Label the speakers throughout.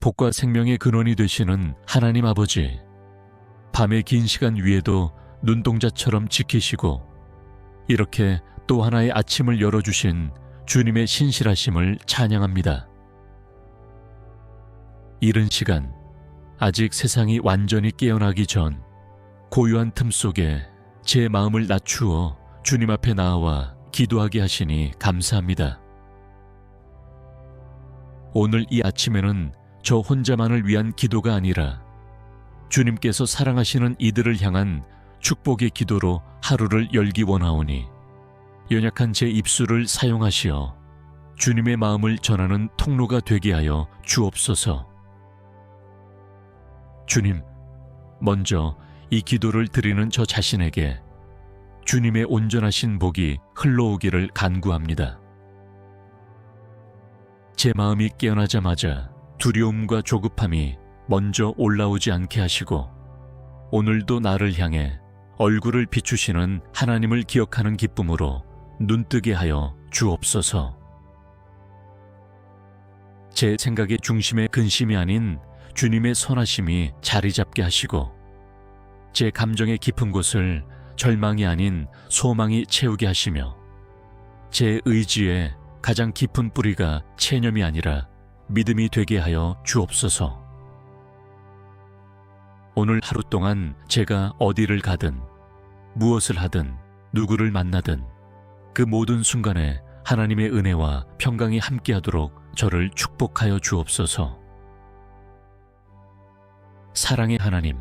Speaker 1: 복과 생명의 근원이 되시는 하나님 아버지, 밤의 긴 시간 위에도 눈동자처럼 지키시고 이렇게 또 하나의 아침을 열어주신 주님의 신실하심을 찬양합니다. 이른 시간, 아직 세상이 완전히 깨어나기 전 고요한 틈 속에 제 마음을 낮추어 주님 앞에 나아와 기도하게 하시니 감사합니다. 오늘 이 아침에는 저 혼자만을 위한 기도가 아니라 주님께서 사랑하시는 이들을 향한 축복의 기도로 하루를 열기 원하오니 연약한 제 입술을 사용하시어 주님의 마음을 전하는 통로가 되게 하여 주옵소서. 주님, 먼저 이 기도를 드리는 저 자신에게 주님의 온전하신 복이 흘러오기를 간구합니다. 제 마음이 깨어나자마자 두려움과 조급함이 먼저 올라오지 않게 하시고 오늘도 나를 향해 얼굴을 비추시는 하나님을 기억하는 기쁨으로 눈뜨게 하여 주옵소서. 제 생각의 중심의 근심이 아닌 주님의 선하심이 자리 잡게 하시고 제 감정의 깊은 곳을 절망이 아닌 소망이 채우게 하시며 제 의지의 가장 깊은 뿌리가 체념이 아니라 믿음이 되게 하여 주옵소서. 오늘 하루 동안 제가 어디를 가든 무엇을 하든 누구를 만나든 그 모든 순간에 하나님의 은혜와 평강이 함께하도록 저를 축복하여 주옵소서. 사랑의 하나님,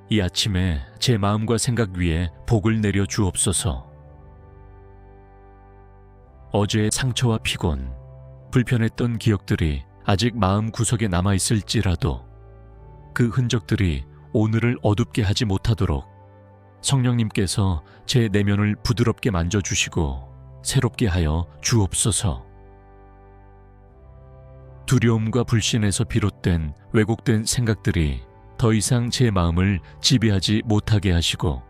Speaker 1: 이 아침에 제 마음과 생각 위에 복을 내려 주옵소서. 어제의 상처와 피곤, 불편했던 기억들이 아직 마음 구석에 남아있을지라도 그 흔적들이 오늘을 어둡게 하지 못하도록 성령님께서 제 내면을 부드럽게 만져주시고 새롭게 하여 주옵소서. 두려움과 불신에서 비롯된 왜곡된 생각들이 더 이상 제 마음을 지배하지 못하게 하시고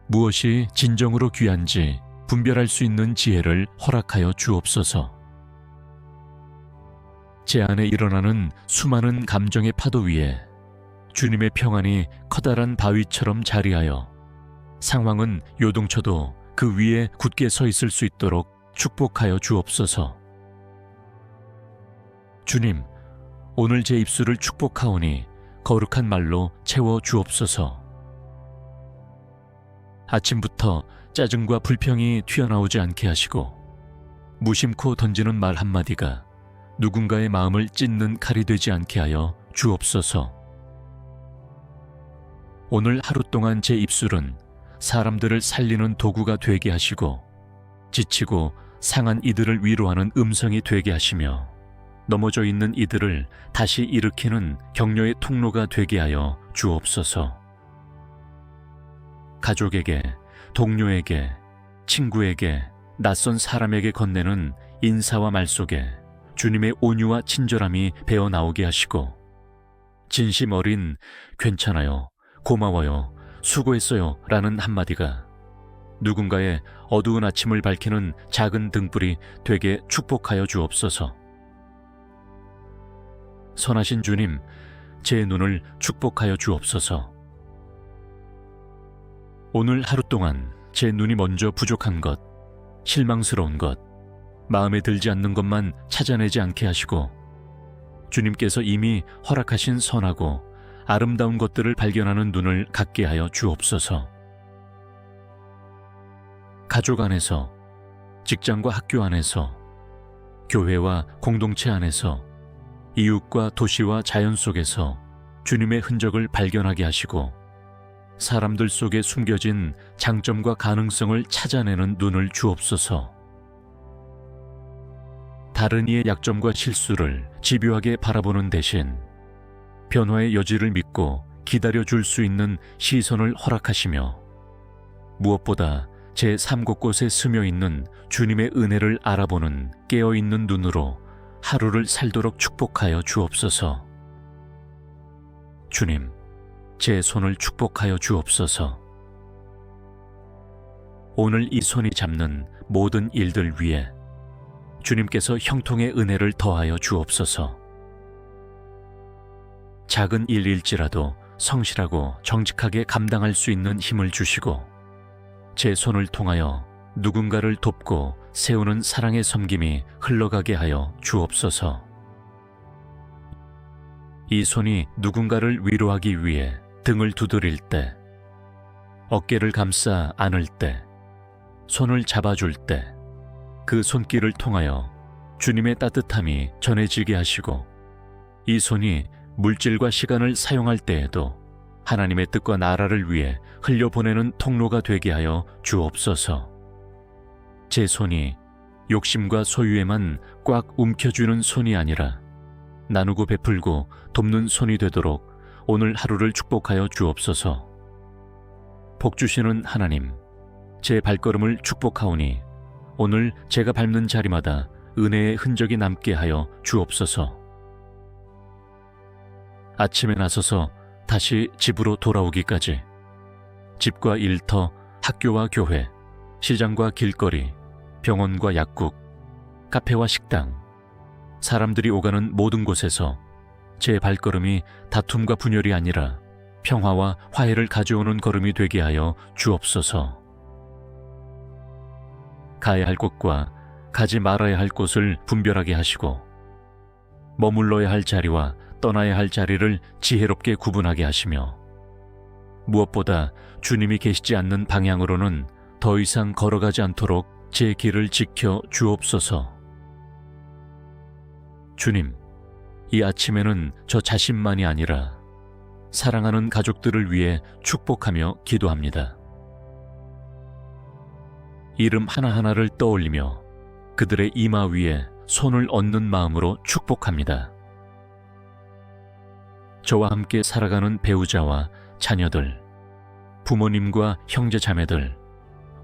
Speaker 1: 무엇이 진정으로 귀한지 분별할 수 있는 지혜를 허락하여 주옵소서. 제 안에 일어나는 수많은 감정의 파도 위에 주님의 평안이 커다란 바위처럼 자리하여 상황은 요동쳐도 그 위에 굳게 서 있을 수 있도록 축복하여 주옵소서. 주님, 오늘 제 입술을 축복하오니 거룩한 말로 채워 주옵소서. 아침부터 짜증과 불평이 튀어나오지 않게 하시고 무심코 던지는 말 한마디가 누군가의 마음을 찢는 칼이 되지 않게 하여 주옵소서. 오늘 하루 동안 제 입술은 사람들을 살리는 도구가 되게 하시고 지치고 상한 이들을 위로하는 음성이 되게 하시며 넘어져 있는 이들을 다시 일으키는 격려의 통로가 되게 하여 주옵소서. 가족에게, 동료에게, 친구에게, 낯선 사람에게 건네는 인사와 말 속에 주님의 온유와 친절함이 배어나오게 하시고 진심 어린 괜찮아요, 고마워요, 수고했어요 라는 한마디가 누군가의 어두운 아침을 밝히는 작은 등불이 되게 축복하여 주옵소서. 선하신 주님, 제 눈을 축복하여 주옵소서. 오늘 하루 동안 제 눈이 먼저 부족한 것, 실망스러운 것, 마음에 들지 않는 것만 찾아내지 않게 하시고 주님께서 이미 허락하신 선하고 아름다운 것들을 발견하는 눈을 갖게 하여 주옵소서. 가족 안에서, 직장과 학교 안에서, 교회와 공동체 안에서, 이웃과 도시와 자연 속에서 주님의 흔적을 발견하게 하시고 사람들 속에 숨겨진 장점과 가능성을 찾아내는 눈을 주옵소서. 다른 이의 약점과 실수를 집요하게 바라보는 대신 변화의 여지를 믿고 기다려줄 수 있는 시선을 허락하시며 무엇보다 제 삶 곳곳에 스며 있는 주님의 은혜를 알아보는 깨어있는 눈으로 하루를 살도록 축복하여 주옵소서. 주님, 제 손을 축복하여 주옵소서. 오늘 이 손이 잡는 모든 일들 위에 주님께서 형통의 은혜를 더하여 주옵소서. 작은 일일지라도 성실하고 정직하게 감당할 수 있는 힘을 주시고 제 손을 통하여 누군가를 돕고 세우는 사랑의 섬김이 흘러가게 하여 주옵소서. 이 손이 누군가를 위로하기 위해 등을 두드릴 때, 어깨를 감싸 안을 때, 손을 잡아줄 때, 그 손길을 통하여 주님의 따뜻함이 전해지게 하시고, 이 손이 물질과 시간을 사용할 때에도 하나님의 뜻과 나라를 위해 흘려보내는 통로가 되게 하여 주옵소서. 제 손이 욕심과 소유에만 꽉 움켜쥐는 손이 아니라 나누고 베풀고 돕는 손이 되도록 오늘 하루를 축복하여 주옵소서. 복 주시는 하나님, 제 발걸음을 축복하오니 오늘 제가 밟는 자리마다 은혜의 흔적이 남게 하여 주옵소서. 아침에 나서서 다시 집으로 돌아오기까지 집과 일터, 학교와 교회, 시장과 길거리, 병원과 약국, 카페와 식당, 사람들이 오가는 모든 곳에서 제 발걸음이 다툼과 분열이 아니라 평화와 화해를 가져오는 걸음이 되게 하여 주옵소서. 가야 할 곳과 가지 말아야 할 곳을 분별하게 하시고 머물러야 할 자리와 떠나야 할 자리를 지혜롭게 구분하게 하시며 무엇보다 주님이 계시지 않는 방향으로는 더 이상 걸어가지 않도록 제 길을 지켜 주옵소서. 주님, 이 아침에는 저 자신만이 아니라 사랑하는 가족들을 위해 축복하며 기도합니다. 이름 하나하나를 떠올리며 그들의 이마 위에 손을 얹는 마음으로 축복합니다. 저와 함께 살아가는 배우자와 자녀들, 부모님과 형제 자매들,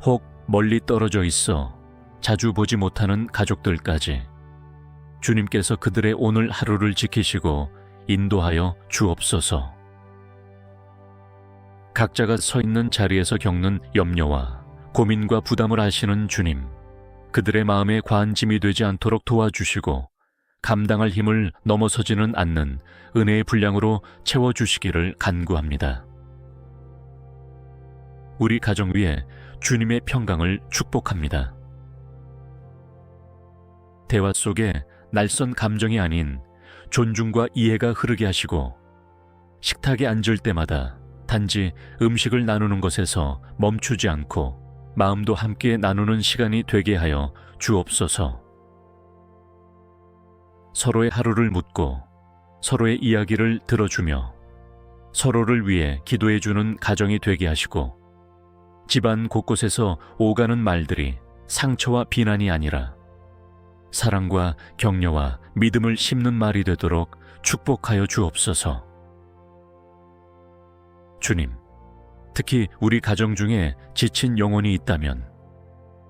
Speaker 1: 혹 멀리 떨어져 있어 자주 보지 못하는 가족들까지 주님께서 그들의 오늘 하루를 지키시고 인도하여 주옵소서. 각자가 서 있는 자리에서 겪는 염려와 고민과 부담을 아시는 주님, 그들의 마음에 과한 짐이 되지 않도록 도와주시고 감당할 힘을 넘어서지는 않는 은혜의 분량으로 채워주시기를 간구합니다. 우리 가정 위에 주님의 평강을 축복합니다. 대화 속에 낯선 감정이 아닌 존중과 이해가 흐르게 하시고 식탁에 앉을 때마다 단지 음식을 나누는 것에서 멈추지 않고 마음도 함께 나누는 시간이 되게 하여 주옵소서. 서로의 하루를 묻고 서로의 이야기를 들어주며 서로를 위해 기도해주는 가정이 되게 하시고 집안 곳곳에서 오가는 말들이 상처와 비난이 아니라 사랑과 격려와 믿음을 심는 말이 되도록 축복하여 주옵소서. 주님, 특히 우리 가정 중에 지친 영혼이 있다면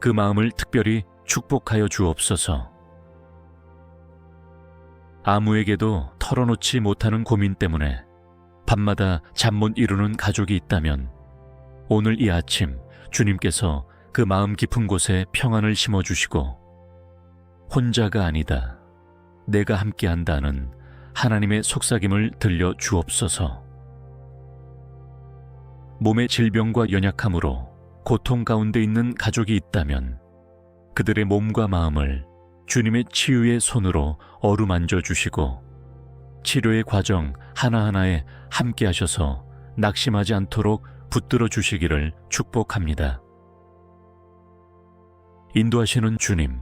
Speaker 1: 그 마음을 특별히 축복하여 주옵소서. 아무에게도 털어놓지 못하는 고민 때문에 밤마다 잠 못 이루는 가족이 있다면 오늘 이 아침 주님께서 그 마음 깊은 곳에 평안을 심어주시고 혼자가 아니다, 내가 함께한다는 하나님의 속삭임을 들려 주옵소서. 몸의 질병과 연약함으로 고통 가운데 있는 가족이 있다면 그들의 몸과 마음을 주님의 치유의 손으로 어루만져 주시고 치료의 과정 하나하나에 함께 하셔서 낙심하지 않도록 붙들어 주시기를 축복합니다. 인도하시는 주님,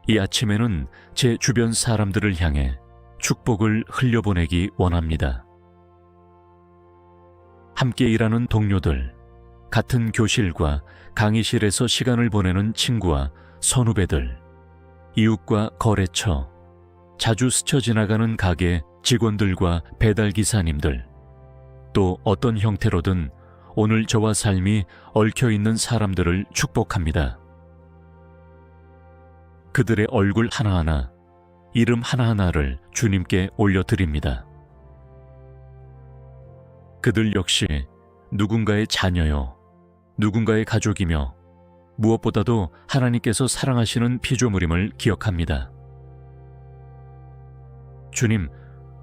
Speaker 1: 이 아침에는 제 주변 사람들을 향해 축복을 흘려보내기 원합니다. 함께 일하는 동료들, 같은 교실과 강의실에서 시간을 보내는 친구와 선후배들, 이웃과 거래처, 자주 스쳐 지나가는 가게 직원들과 배달기사님들, 또 어떤 형태로든 오늘 저와 삶이 얽혀있는 사람들을 축복합니다. 그들의 얼굴 하나하나, 이름 하나하나를 주님께 올려드립니다. 그들 역시 누군가의 자녀요, 누군가의 가족이며 무엇보다도 하나님께서 사랑하시는 피조물임을 기억합니다. 주님,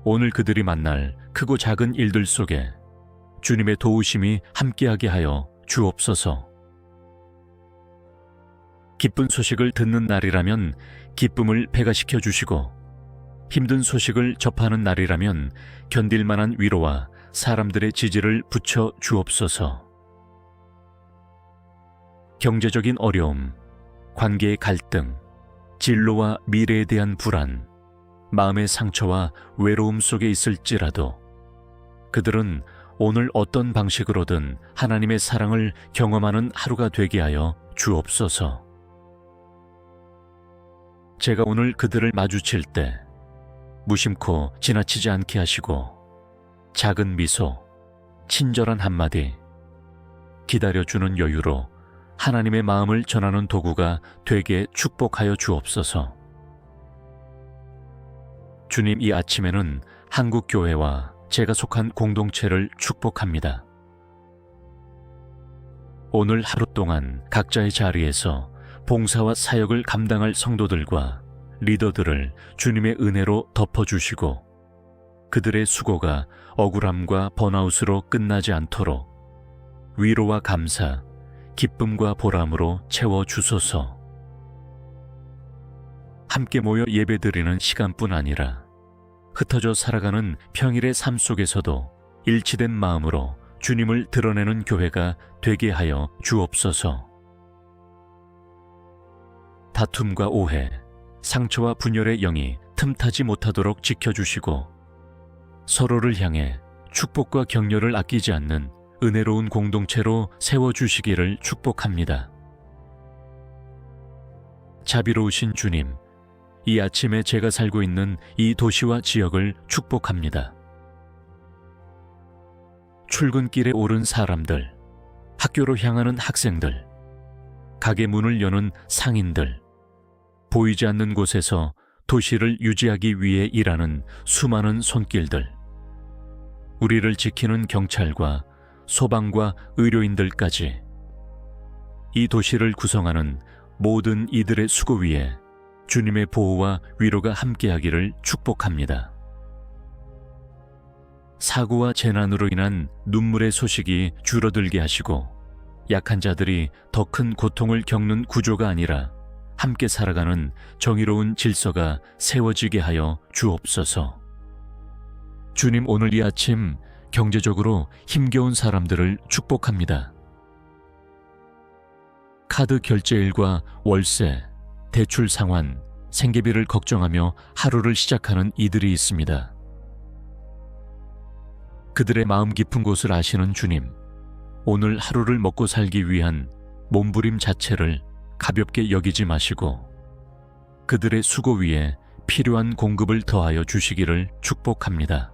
Speaker 1: 오늘 그들이 만날 크고 작은 일들 속에 주님의 도우심이 함께하게 하여 주옵소서. 기쁜 소식을 듣는 날이라면 기쁨을 배가시켜 주시고, 힘든 소식을 접하는 날이라면 견딜 만한 위로와 사람들의 지지를 붙여 주옵소서. 경제적인 어려움, 관계의 갈등, 진로와 미래에 대한 불안, 마음의 상처와 외로움 속에 있을지라도 그들은 오늘 어떤 방식으로든 하나님의 사랑을 경험하는 하루가 되게 하여 주옵소서. 제가 오늘 그들을 마주칠 때 무심코 지나치지 않게 하시고, 작은 미소, 친절한 한마디, 기다려주는 여유로 하나님의 마음을 전하는 도구가 되게 축복하여 주옵소서. 주님, 이 아침에는 한국교회와 제가 속한 공동체를 축복합니다. 오늘 하루 동안 각자의 자리에서 봉사와 사역을 감당할 성도들과 리더들을 주님의 은혜로 덮어주시고, 그들의 수고가 억울함과 번아웃으로 끝나지 않도록 위로와 감사, 기쁨과 보람으로 채워주소서. 함께 모여 예배드리는 시간뿐 아니라 흩어져 살아가는 평일의 삶 속에서도 일치된 마음으로 주님을 드러내는 교회가 되게 하여 주옵소서. 다툼과 오해, 상처와 분열의 영이 틈타지 못하도록 지켜주시고, 서로를 향해 축복과 격려를 아끼지 않는 은혜로운 공동체로 세워주시기를 축복합니다. 자비로우신 주님, 이 아침에 제가 살고 있는 이 도시와 지역을 축복합니다. 출근길에 오른 사람들, 학교로 향하는 학생들, 가게 문을 여는 상인들, 보이지 않는 곳에서 도시를 유지하기 위해 일하는 수많은 손길들, 우리를 지키는 경찰과 소방과 의료인들까지, 이 도시를 구성하는 모든 이들의 수고 위에 주님의 보호와 위로가 함께하기를 축복합니다. 사고와 재난으로 인한 눈물의 소식이 줄어들게 하시고, 약한 자들이 더 큰 고통을 겪는 구조가 아니라 함께 살아가는 정의로운 질서가 세워지게 하여 주옵소서. 주님, 오늘 이 아침 경제적으로 힘겨운 사람들을 축복합니다. 카드 결제일과 월세, 대출 상환, 생계비를 걱정하며 하루를 시작하는 이들이 있습니다. 그들의 마음 깊은 곳을 아시는 주님, 오늘 하루를 먹고 살기 위한 몸부림 자체를 가볍게 여기지 마시고, 그들의 수고 위에 필요한 공급을 더하여 주시기를 축복합니다.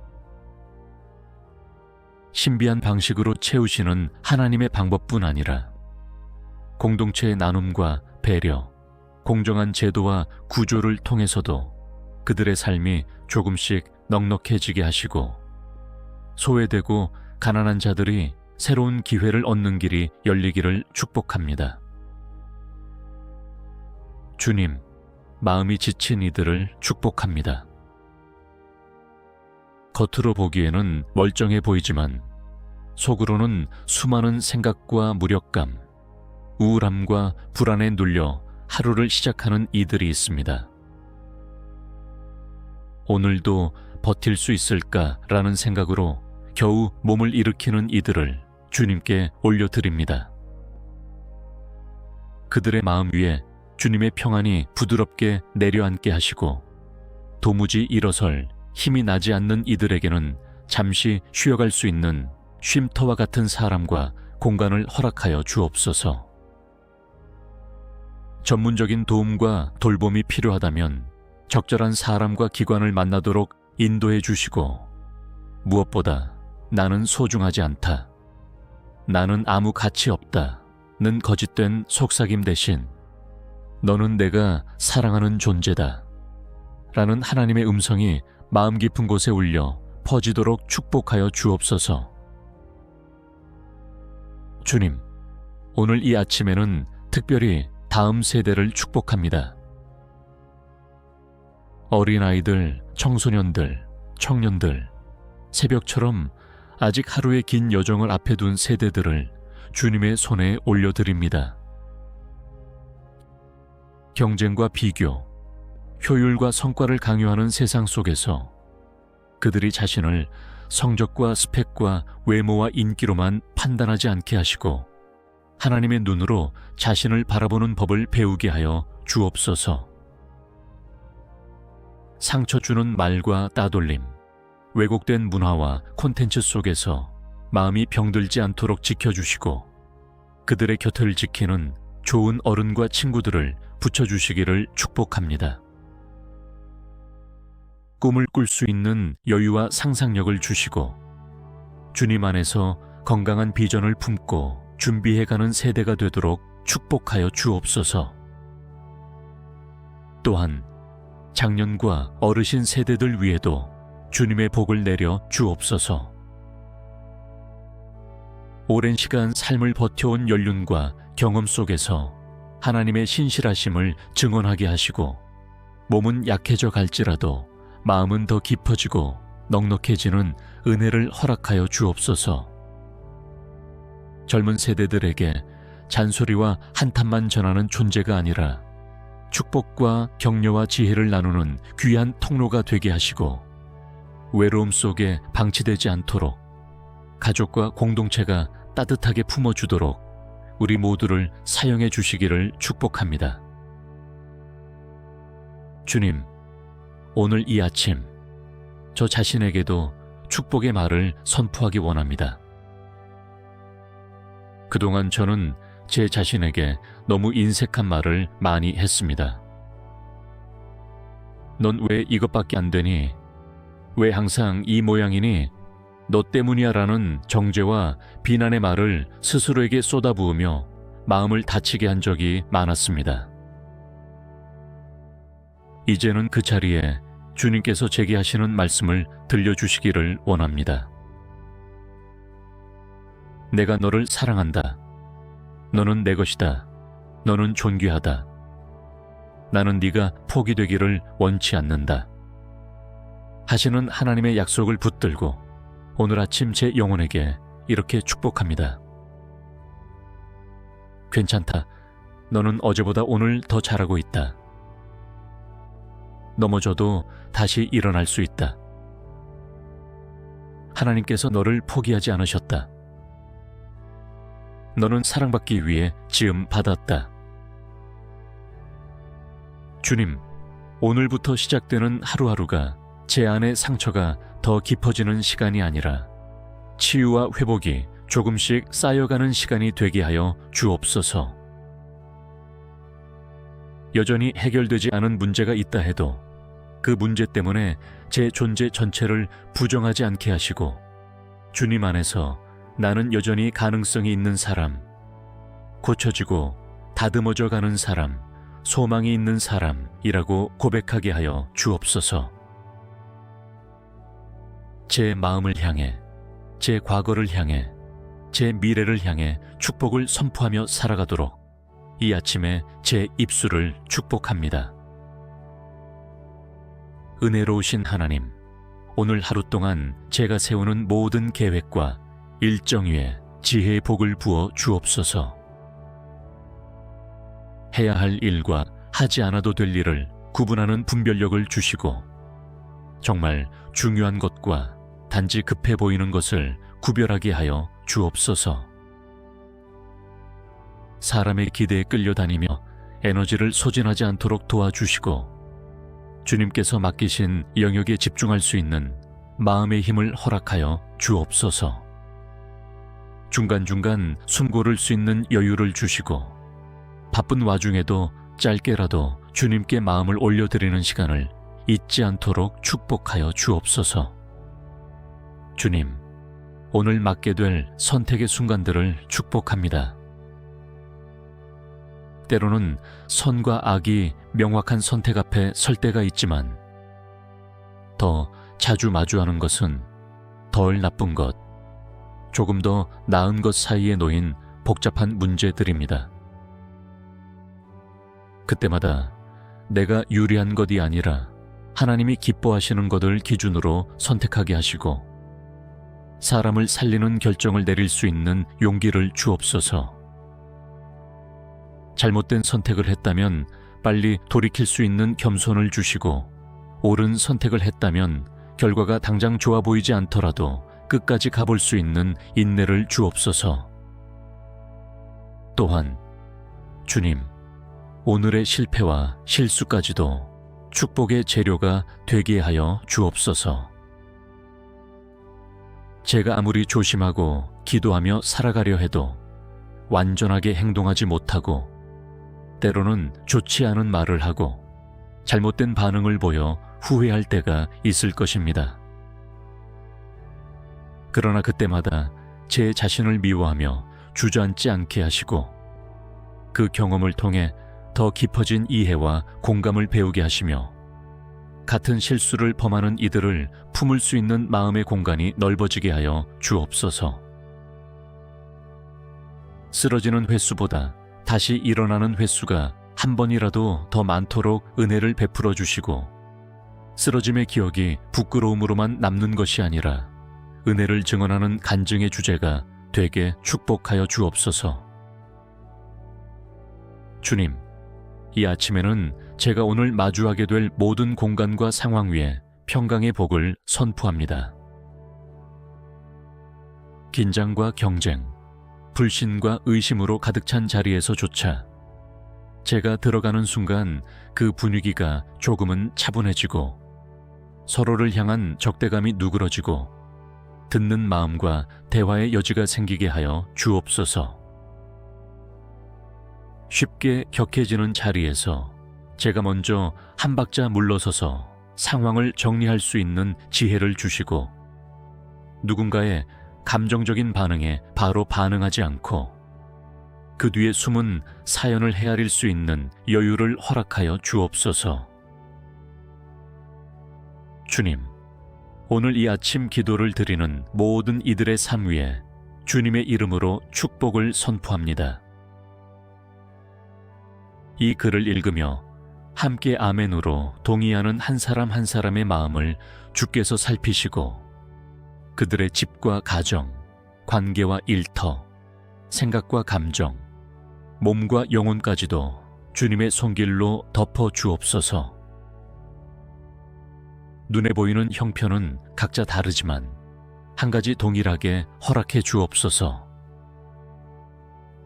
Speaker 1: 신비한 방식으로 채우시는 하나님의 방법뿐 아니라 공동체의 나눔과 배려, 공정한 제도와 구조를 통해서도 그들의 삶이 조금씩 넉넉해지게 하시고, 소외되고 가난한 자들이 새로운 기회를 얻는 길이 열리기를 축복합니다. 주님, 마음이 지친 이들을 축복합니다. 겉으로 보기에는 멀쩡해 보이지만 속으로는 수많은 생각과 무력감, 우울함과 불안에 눌려 하루를 시작하는 이들이 있습니다. 오늘도 버틸 수 있을까라는 생각으로 겨우 몸을 일으키는 이들을 주님께 올려드립니다. 그들의 마음 위에 주님의 평안이 부드럽게 내려앉게 하시고, 도무지 일어설 힘이 나지 않는 이들에게는 잠시 쉬어갈 수 있는 쉼터와 같은 사람과 공간을 허락하여 주옵소서. 전문적인 도움과 돌봄이 필요하다면 적절한 사람과 기관을 만나도록 인도해 주시고, 무엇보다 나는 소중하지 않다, 나는 아무 가치 없다는 거짓된 속삭임 대신 너는 내가 사랑하는 존재다 라는 하나님의 음성이 마음 깊은 곳에 울려 퍼지도록 축복하여 주옵소서. 주님, 오늘 이 아침에는 특별히 다음 세대를 축복합니다. 어린아이들, 청소년들, 청년들, 새벽처럼 아직 하루의 긴 여정을 앞에 둔 세대들을 주님의 손에 올려드립니다. 경쟁과 비교, 효율과 성과를 강요하는 세상 속에서 그들이 자신을 성적과 스펙과 외모와 인기로만 판단하지 않게 하시고 하나님의 눈으로 자신을 바라보는 법을 배우게 하여 주옵소서. 상처 주는 말과 따돌림, 왜곡된 문화와 콘텐츠 속에서 마음이 병들지 않도록 지켜주시고 그들의 곁을 지키는 좋은 어른과 친구들을 붙여주시기를 축복합니다. 꿈을 꿀 수 있는 여유와 상상력을 주시고 주님 안에서 건강한 비전을 품고 준비해가는 세대가 되도록 축복하여 주옵소서. 또한 장년과 어르신 세대들 위에도 주님의 복을 내려 주옵소서. 오랜 시간 삶을 버텨온 연륜과 경험 속에서 하나님의 신실하심을 증언하게 하시고 몸은 약해져 갈지라도 마음은 더 깊어지고 넉넉해지는 은혜를 허락하여 주옵소서. 젊은 세대들에게 잔소리와 한탄만 전하는 존재가 아니라 축복과 격려와 지혜를 나누는 귀한 통로가 되게 하시고 외로움 속에 방치되지 않도록 가족과 공동체가 따뜻하게 품어주도록 우리 모두를 사용해 주시기를 축복합니다. 주님, 오늘 이 아침 저 자신에게도 축복의 말을 선포하기 원합니다. 그동안 저는 제 자신에게 너무 인색한 말을 많이 했습니다. 넌 왜 이것밖에 안 되니? 왜 항상 이 모양이니? 너 때문이야 라는 정죄와 비난의 말을 스스로에게 쏟아부으며 마음을 다치게 한 적이 많았습니다. 이제는 그 자리에 주님께서 제게 하시는 말씀을 들려주시기를 원합니다. 내가 너를 사랑한다. 너는 내 것이다. 너는 존귀하다. 나는 네가 포기되기를 원치 않는다. 하시는 하나님의 약속을 붙들고 오늘 아침 제 영혼에게 이렇게 축복합니다. 괜찮다. 너는 어제보다 오늘 더 잘하고 있다. 넘어져도 다시 일어날 수 있다. 하나님께서 너를 포기하지 않으셨다. 너는 사랑받기 위해 지음 받았다. 주님, 오늘부터 시작되는 하루하루가 제 안의 상처가 더 깊어지는 시간이 아니라 치유와 회복이 조금씩 쌓여가는 시간이 되게 하여 주옵소서. 여전히 해결되지 않은 문제가 있다 해도 그 문제 때문에 제 존재 전체를 부정하지 않게 하시고 주님 안에서 나는 여전히 가능성이 있는 사람, 고쳐지고 다듬어져 가는 사람, 소망이 있는 사람이라고 고백하게 하여 주옵소서. 제 마음을 향해, 제 과거를 향해, 제 미래를 향해 축복을 선포하며 살아가도록 이 아침에 제 입술을 축복합니다. 은혜로우신 하나님, 오늘 하루 동안 제가 세우는 모든 계획과 일정 위에 지혜의 복을 부어 주옵소서. 해야 할 일과 하지 않아도 될 일을 구분하는 분별력을 주시고 정말 중요한 것과 단지 급해 보이는 것을 구별하게 하여 주옵소서. 사람의 기대에 끌려다니며 에너지를 소진하지 않도록 도와주시고 주님께서 맡기신 영역에 집중할 수 있는 마음의 힘을 허락하여 주옵소서. 중간중간 숨 고를 수 있는 여유를 주시고 바쁜 와중에도 짧게라도 주님께 마음을 올려드리는 시간을 잊지 않도록 축복하여 주옵소서. 주님, 오늘 맡게 될 선택의 순간들을 축복합니다. 때로는 선과 악이 명확한 선택 앞에 설 때가 있지만 더 자주 마주하는 것은 덜 나쁜 것, 조금 더 나은 것 사이에 놓인 복잡한 문제들입니다. 그때마다 내가 유리한 것이 아니라 하나님이 기뻐하시는 것을 기준으로 선택하게 하시고 사람을 살리는 결정을 내릴 수 있는 용기를 주옵소서. 잘못된 선택을 했다면 빨리 돌이킬 수 있는 겸손을 주시고 옳은 선택을 했다면 결과가 당장 좋아 보이지 않더라도 끝까지 가볼 수 있는 인내를 주옵소서. 또한 주님, 오늘의 실패와 실수까지도 축복의 재료가 되게 하여 주옵소서. 제가 아무리 조심하고 기도하며 살아가려 해도 완전하게 행동하지 못하고 때로는 좋지 않은 말을 하고 잘못된 반응을 보여 후회할 때가 있을 것입니다. 그러나 그때마다 제 자신을 미워하며 주저앉지 않게 하시고 그 경험을 통해 더 깊어진 이해와 공감을 배우게 하시며 같은 실수를 범하는 이들을 품을 수 있는 마음의 공간이 넓어지게 하여 주옵소서. 쓰러지는 횟수보다 다시 일어나는 횟수가 한 번이라도 더 많도록 은혜를 베풀어 주시고 쓰러짐의 기억이 부끄러움으로만 남는 것이 아니라 은혜를 증언하는 간증의 주제가 되게 축복하여 주옵소서. 주님, 이 아침에는 제가 오늘 마주하게 될 모든 공간과 상황 위에 평강의 복을 선포합니다. 긴장과 경쟁, 불신과 의심으로 가득 찬 자리에서조차 제가 들어가는 순간 그 분위기가 조금은 차분해지고 서로를 향한 적대감이 누그러지고 듣는 마음과 대화의 여지가 생기게 하여 주옵소서. 쉽게 격해지는 자리에서 제가 먼저 한 박자 물러서서 상황을 정리할 수 있는 지혜를 주시고 누군가의 감정적인 반응에 바로 반응하지 않고 그 뒤에 숨은 사연을 헤아릴 수 있는 여유를 허락하여 주옵소서. 주님, 오늘 이 아침 기도를 드리는 모든 이들의 삶 위에 주님의 이름으로 축복을 선포합니다. 이 글을 읽으며 함께 아멘으로 동의하는 한 사람 한 사람의 마음을 주께서 살피시고 그들의 집과 가정, 관계와 일터, 생각과 감정, 몸과 영혼까지도 주님의 손길로 덮어 주옵소서. 눈에 보이는 형편은 각자 다르지만 한 가지 동일하게 허락해 주옵소서.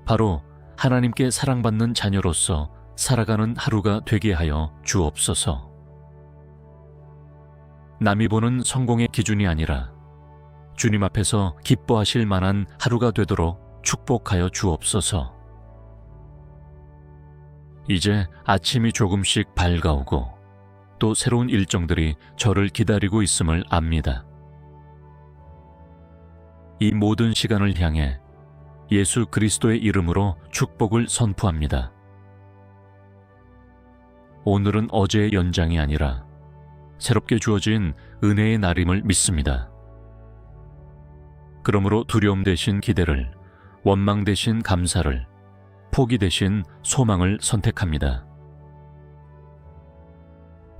Speaker 1: 바로 하나님께 사랑받는 자녀로서 살아가는 하루가 되게 하여 주옵소서. 남이 보는 성공의 기준이 아니라 주님 앞에서 기뻐하실 만한 하루가 되도록 축복하여 주옵소서. 이제 아침이 조금씩 밝아오고 또 새로운 일정들이 저를 기다리고 있음을 압니다. 이 모든 시간을 향해 예수 그리스도의 이름으로 축복을 선포합니다. 오늘은 어제의 연장이 아니라 새롭게 주어진 은혜의 날임을 믿습니다. 그러므로 두려움 대신 기대를, 원망 대신 감사를, 포기 대신 소망을 선택합니다.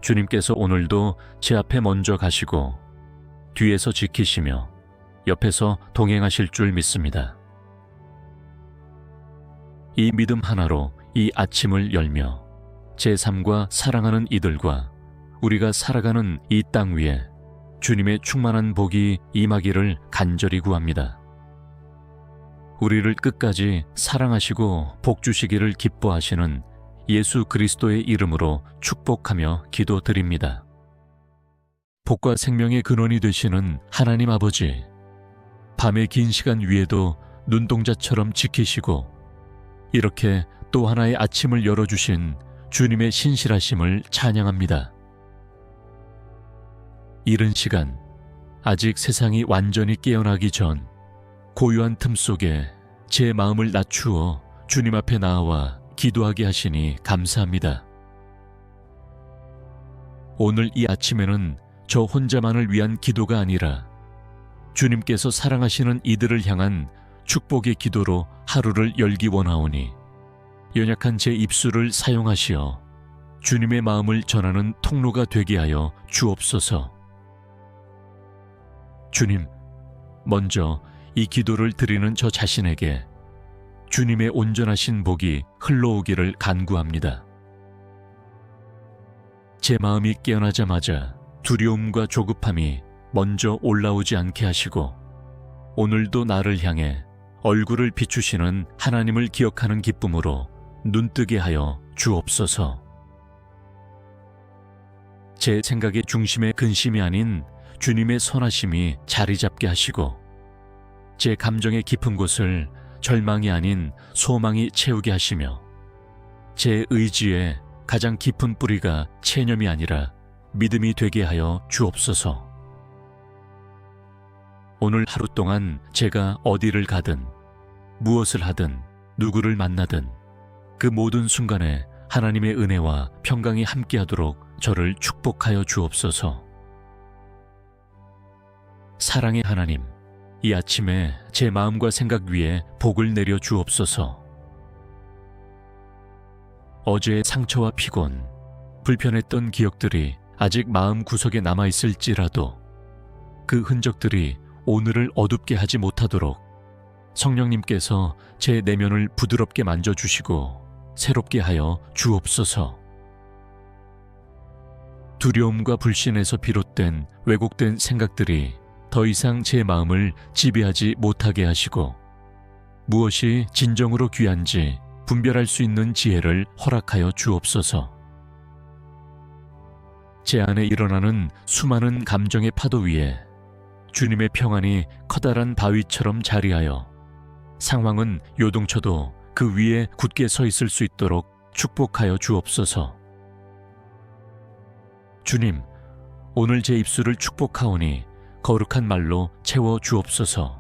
Speaker 1: 주님께서 오늘도 제 앞에 먼저 가시고 뒤에서 지키시며 옆에서 동행하실 줄 믿습니다. 이 믿음 하나로 이 아침을 열며 제 삶과 사랑하는 이들과 우리가 살아가는 이 땅 위에 주님의 충만한 복이 임하기를 간절히 구합니다. 우리를 끝까지 사랑하시고 복 주시기를 기뻐하시는 예수 그리스도의 이름으로 축복하며 기도드립니다. 복과 생명의 근원이 되시는 하나님 아버지, 밤의 긴 시간 위에도 눈동자처럼 지키시고 이렇게 또 하나의 아침을 열어주신 주님의 신실하심을 찬양합니다. 이른 시간, 아직 세상이 완전히 깨어나기 전 고요한 틈 속에 제 마음을 낮추어 주님 앞에 나아와 기도하게 하시니 감사합니다. 오늘 이 아침에는 저 혼자만을 위한 기도가 아니라 주님께서 사랑하시는 이들을 향한 축복의 기도로 하루를 열기 원하오니 연약한 제 입술을 사용하시어 주님의 마음을 전하는 통로가 되게 하여 주옵소서. 주님, 먼저 이 기도를 드리는 저 자신에게 주님의 온전하신 복이 흘러오기를 간구합니다. 제 마음이 깨어나자마자 두려움과 조급함이 먼저 올라오지 않게 하시고 오늘도 나를 향해 얼굴을 비추시는 하나님을 기억하는 기쁨으로 눈뜨게 하여 주옵소서. 제 생각의 중심에 근심이 아닌 주님의 선하심이 자리 잡게 하시고 제 감정의 깊은 곳을 절망이 아닌 소망이 채우게 하시며 제 의지의 가장 깊은 뿌리가 체념이 아니라 믿음이 되게 하여 주옵소서. 오늘 하루 동안 제가 어디를 가든 무엇을 하든 누구를 만나든 그 모든 순간에 하나님의 은혜와 평강이 함께하도록 저를 축복하여 주옵소서. 사랑의 하나님, 이 아침에 제 마음과 생각 위에 복을 내려 주옵소서. 어제의 상처와 피곤, 불편했던 기억들이 아직 마음 구석에 남아있을지라도 그 흔적들이 오늘을 어둡게 하지 못하도록 성령님께서 제 내면을 부드럽게 만져주시고 새롭게 하여 주옵소서. 두려움과 불신에서 비롯된 왜곡된 생각들이 더 이상 제 마음을 지배하지 못하게 하시고 무엇이 진정으로 귀한지 분별할 수 있는 지혜를 허락하여 주옵소서. 제 안에 일어나는 수많은 감정의 파도 위에 주님의 평안이 커다란 바위처럼 자리하여 상황은 요동쳐도 그 위에 굳게 서 있을 수 있도록 축복하여 주옵소서. 주님, 오늘 제 입술을 축복하오니 거룩한 말로 채워 주옵소서.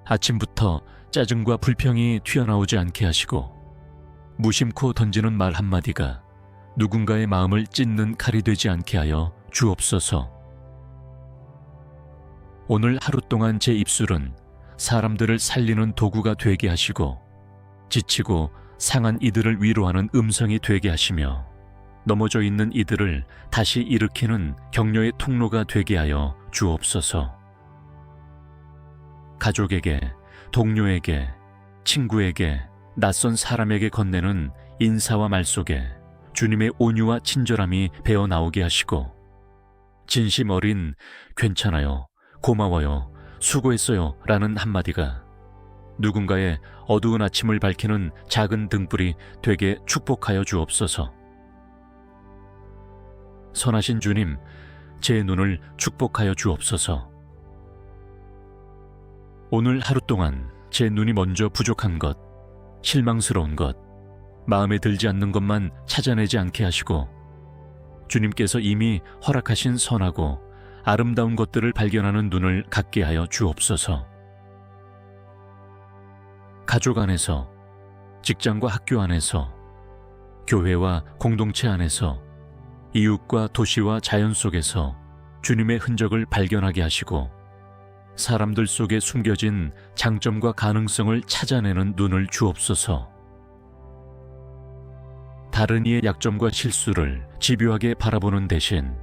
Speaker 1: 아침부터 짜증과 불평이 튀어나오지 않게 하시고 무심코 던지는 말 한마디가 누군가의 마음을 찢는 칼이 되지 않게 하여 주옵소서. 오늘 하루 동안 제 입술은 사람들을 살리는 도구가 되게 하시고 지치고 상한 이들을 위로하는 음성이 되게 하시며 넘어져 있는 이들을 다시 일으키는 격려의 통로가 되게 하여 주옵소서. 가족에게, 동료에게, 친구에게, 낯선 사람에게 건네는 인사와 말 속에 주님의 온유와 친절함이 배어나오게 하시고 진심 어린 괜찮아요, 고마워요, 수고했어요 라는 한마디가 누군가의 어두운 아침을 밝히는 작은 등불이 되게 축복하여 주옵소서. 선하신 주님, 제 눈을 축복하여 주옵소서. 오늘 하루 동안 제 눈이 먼저 부족한 것, 실망스러운 것, 마음에 들지 않는 것만 찾아내지 않게 하시고 주님께서 이미 허락하신 선하고 아름다운 것들을 발견하는 눈을 갖게 하여 주옵소서. 가족 안에서, 직장과 학교 안에서, 교회와 공동체 안에서, 이웃과 도시와 자연 속에서 주님의 흔적을 발견하게 하시고 사람들 속에 숨겨진 장점과 가능성을 찾아내는 눈을 주옵소서. 다른 이의 약점과 실수를 집요하게 바라보는 대신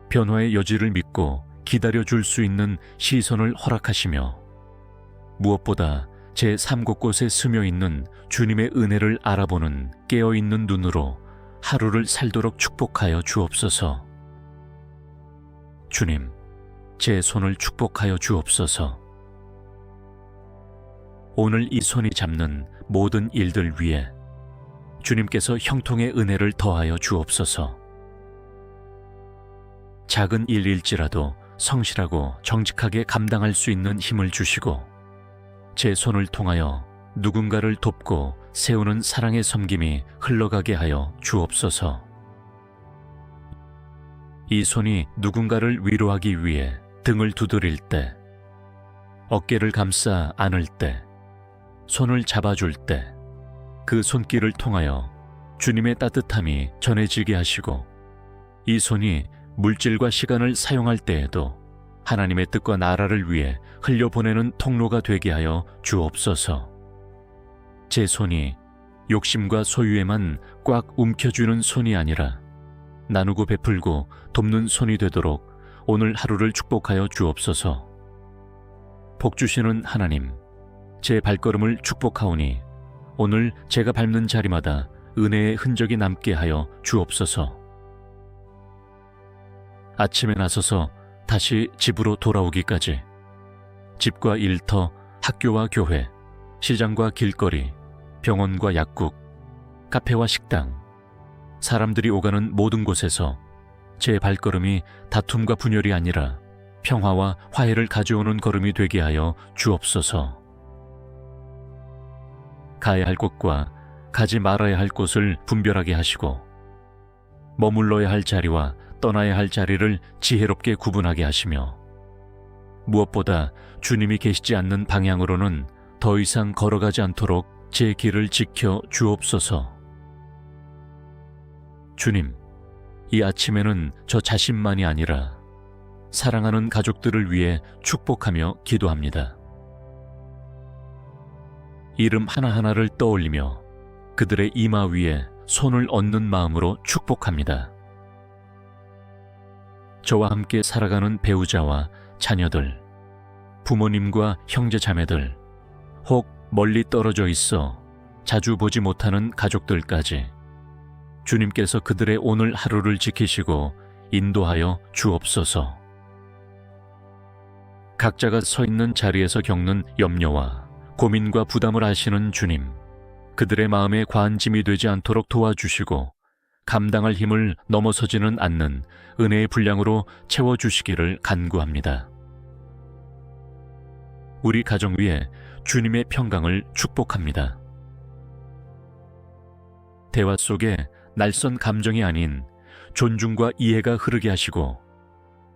Speaker 1: 변화의 여지를 믿고 기다려줄 수 있는 시선을 허락하시며 무엇보다 제 삶 곳곳에 스며있는 주님의 은혜를 알아보는 깨어있는 눈으로 하루를 살도록 축복하여 주옵소서. 주님, 제 손을 축복하여 주옵소서. 오늘 이 손이 잡는 모든 일들 위에 주님께서 형통의 은혜를 더하여 주옵소서. 작은 일일지라도 성실하고 정직하게 감당할 수 있는 힘을 주시고 제 손을 통하여 누군가를 돕고 세우는 사랑의 섬김이 흘러가게 하여 주옵소서. 이 손이 누군가를 위로하기 위해 등을 두드릴 때, 어깨를 감싸 안을 때, 손을 잡아줄 때, 그 손길을 통하여 주님의 따뜻함이 전해지게 하시고 이 손이 물질과 시간을 사용할 때에도 하나님의 뜻과 나라를 위해 흘려보내는 통로가 되게 하여 주옵소서. 제 손이 욕심과 소유에만 꽉 움켜쥐는 손이 아니라 나누고 베풀고 돕는 손이 되도록 오늘 하루를 축복하여 주옵소서. 복 주시는 하나님, 제 발걸음을 축복하오니 오늘 제가 밟는 자리마다 은혜의 흔적이 남게 하여 주옵소서. 아침에 나서서 다시 집으로 돌아오기까지 집과 일터, 학교와 교회, 시장과 길거리, 병원과 약국, 카페와 식당, 사람들이 오가는 모든 곳에서 제 발걸음이 다툼과 분열이 아니라 평화와 화해를 가져오는 걸음이 되게 하여 주옵소서. 가야 할 곳과 가지 말아야 할 곳을 분별하게 하시고 머물러야 할 자리와 떠나야 할 자리를 지혜롭게 구분하게 하시며 무엇보다 주님이 계시지 않는 방향으로는 더 이상 걸어가지 않도록 제 길을 지켜 주옵소서. 주님, 이 아침에는 저 자신만이 아니라 사랑하는 가족들을 위해 축복하며 기도합니다. 이름 하나하나를 떠올리며 그들의 이마 위에 손을 얹는 마음으로 축복합니다. 저와 함께 살아가는 배우자와 자녀들, 부모님과 형제 자매들, 혹 멀리 떨어져 있어 자주 보지 못하는 가족들까지 주님께서 그들의 오늘 하루를 지키시고 인도하여 주옵소서. 각자가 서 있는 자리에서 겪는 염려와 고민과 부담을 아시는 주님, 그들의 마음에 과한 짐이 되지 않도록 도와주시고 감당할 힘을 넘어서지는 않는 은혜의 분량으로 채워주시기를 간구합니다. 우리 가정 위에 주님의 평강을 축복합니다. 대화 속에 낯선 감정이 아닌 존중과 이해가 흐르게 하시고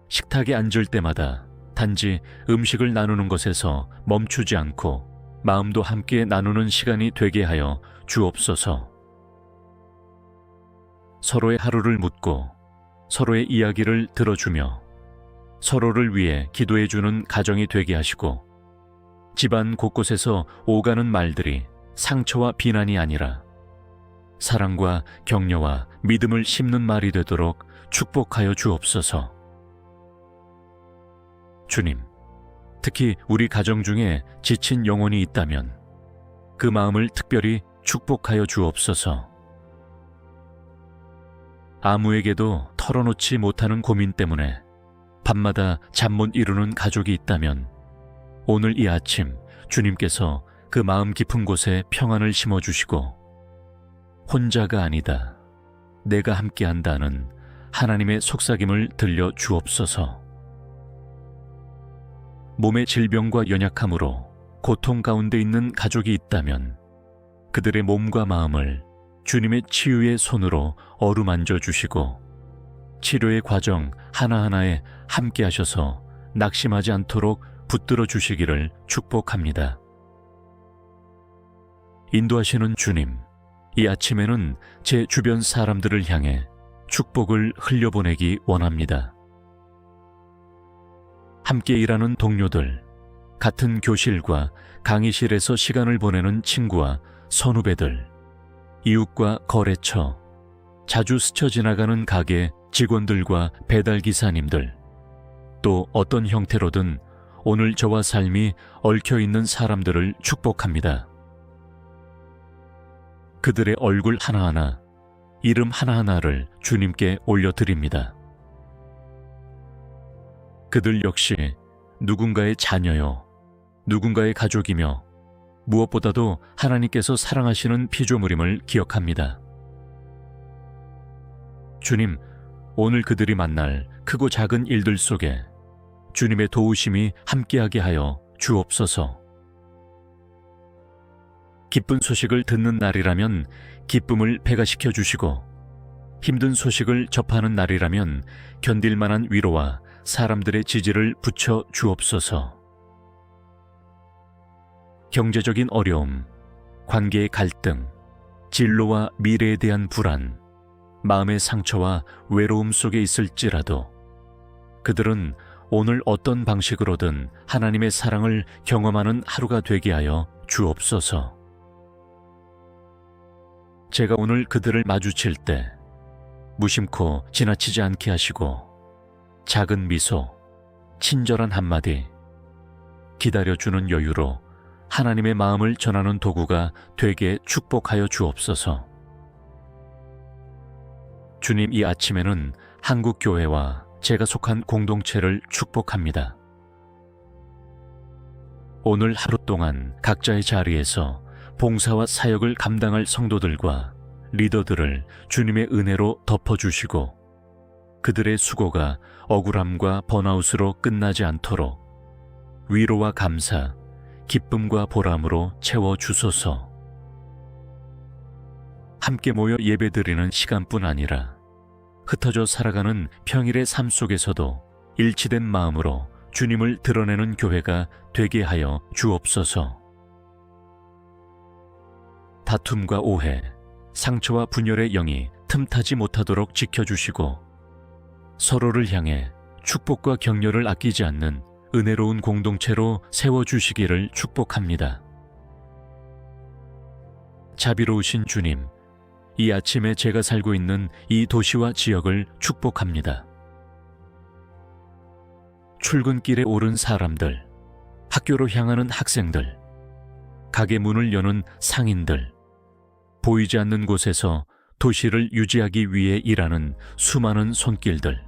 Speaker 1: 식탁에 앉을 때마다 단지 음식을 나누는 것에서 멈추지 않고 마음도 함께 나누는 시간이 되게 하여 주옵소서. 서로의 하루를 묻고 서로의 이야기를 들어주며 서로를 위해 기도해주는 가정이 되게 하시고 집안 곳곳에서 오가는 말들이 상처와 비난이 아니라 사랑과 격려와 믿음을 심는 말이 되도록 축복하여 주옵소서. 주님, 특히 우리 가정 중에 지친 영혼이 있다면 그 마음을 특별히 축복하여 주옵소서. 아무에게도 털어놓지 못하는 고민 때문에 밤마다 잠 못 이루는 가족이 있다면 오늘 이 아침 주님께서 그 마음 깊은 곳에 평안을 심어주시고 혼자가 아니다, 내가 함께한다는 하나님의 속삭임을 들려 주옵소서. 몸의 질병과 연약함으로 고통 가운데 있는 가족이 있다면 그들의 몸과 마음을 주님의 치유의 손으로 어루만져 주시고 치료의 과정 하나하나에 함께 하셔서 낙심하지 않도록 붙들어 주시기를 축복합니다. 인도하시는 주님, 이 아침에는 제 주변 사람들을 향해 축복을 흘려보내기 원합니다. 함께 일하는 동료들, 같은 교실과 강의실에서 시간을 보내는 친구와 선후배들, 이웃과 거래처, 자주 스쳐 지나가는 가게 직원들과 배달기사님들, 또 어떤 형태로든 오늘 저와 삶이 얽혀있는 사람들을 축복합니다. 그들의 얼굴 하나하나, 이름 하나하나를 주님께 올려드립니다. 그들 역시 누군가의 자녀요, 누군가의 가족이며 무엇보다도 하나님께서 사랑하시는 피조물임을 기억합니다. 주님, 오늘 그들이 만날 크고 작은 일들 속에 주님의 도우심이 함께하게 하여 주옵소서. 기쁜 소식을 듣는 날이라면 기쁨을 배가시켜 주시고 힘든 소식을 접하는 날이라면 견딜 만한 위로와 사람들의 지지를 붙여 주옵소서. 경제적인 어려움, 관계의 갈등, 진로와 미래에 대한 불안, 마음의 상처와 외로움 속에 있을지라도 그들은 오늘 어떤 방식으로든 하나님의 사랑을 경험하는 하루가 되게 하여 주옵소서. 제가 오늘 그들을 마주칠 때 무심코 지나치지 않게 하시고 작은 미소, 친절한 한마디, 기다려주는 여유로 하나님의 마음을 전하는 도구가 되게 축복하여 주옵소서. 주님, 이 아침에는 한국 교회와 제가 속한 공동체를 축복합니다. 오늘 하루 동안 각자의 자리에서 봉사와 사역을 감당할 성도들과 리더들을 주님의 은혜로 덮어주시고 그들의 수고가 억울함과 번아웃으로 끝나지 않도록 위로와 감사, 기쁨과 보람으로 채워주소서. 함께 모여 예배드리는 시간뿐 아니라 흩어져 살아가는 평일의 삶 속에서도 일치된 마음으로 주님을 드러내는 교회가 되게 하여 주옵소서. 다툼과 오해, 상처와 분열의 영이 틈타지 못하도록 지켜주시고 서로를 향해 축복과 격려를 아끼지 않는 은혜로운 공동체로 세워주시기를 축복합니다. 자비로우신 주님, 이 아침에 제가 살고 있는 이 도시와 지역을 축복합니다. 출근길에 오른 사람들, 학교로 향하는 학생들, 가게 문을 여는 상인들, 보이지 않는 곳에서 도시를 유지하기 위해 일하는 수많은 손길들,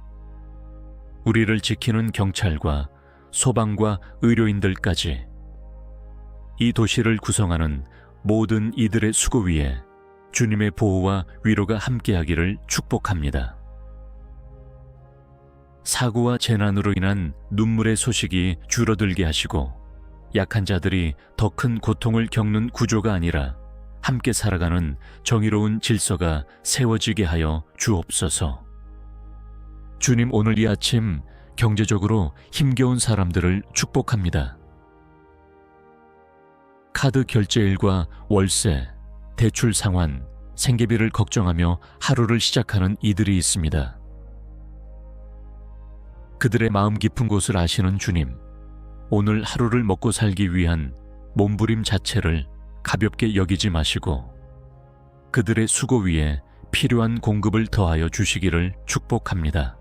Speaker 1: 우리를 지키는 경찰과 소방과 의료인들까지 이 도시를 구성하는 모든 이들의 수고 위에 주님의 보호와 위로가 함께하기를 축복합니다. 사고와 재난으로 인한 눈물의 소식이 줄어들게 하시고 약한 자들이 더 큰 고통을 겪는 구조가 아니라 함께 살아가는 정의로운 질서가 세워지게 하여 주옵소서. 주님, 오늘 이 아침 경제적으로 힘겨운 사람들을 축복합니다. 카드 결제일과 월세, 대출 상환, 생계비를 걱정하며 하루를 시작하는 이들이 있습니다. 그들의 마음 깊은 곳을 아시는 주님, 오늘 하루를 먹고 살기 위한 몸부림 자체를 가볍게 여기지 마시고 그들의 수고 위에 필요한 공급을 더하여 주시기를 축복합니다.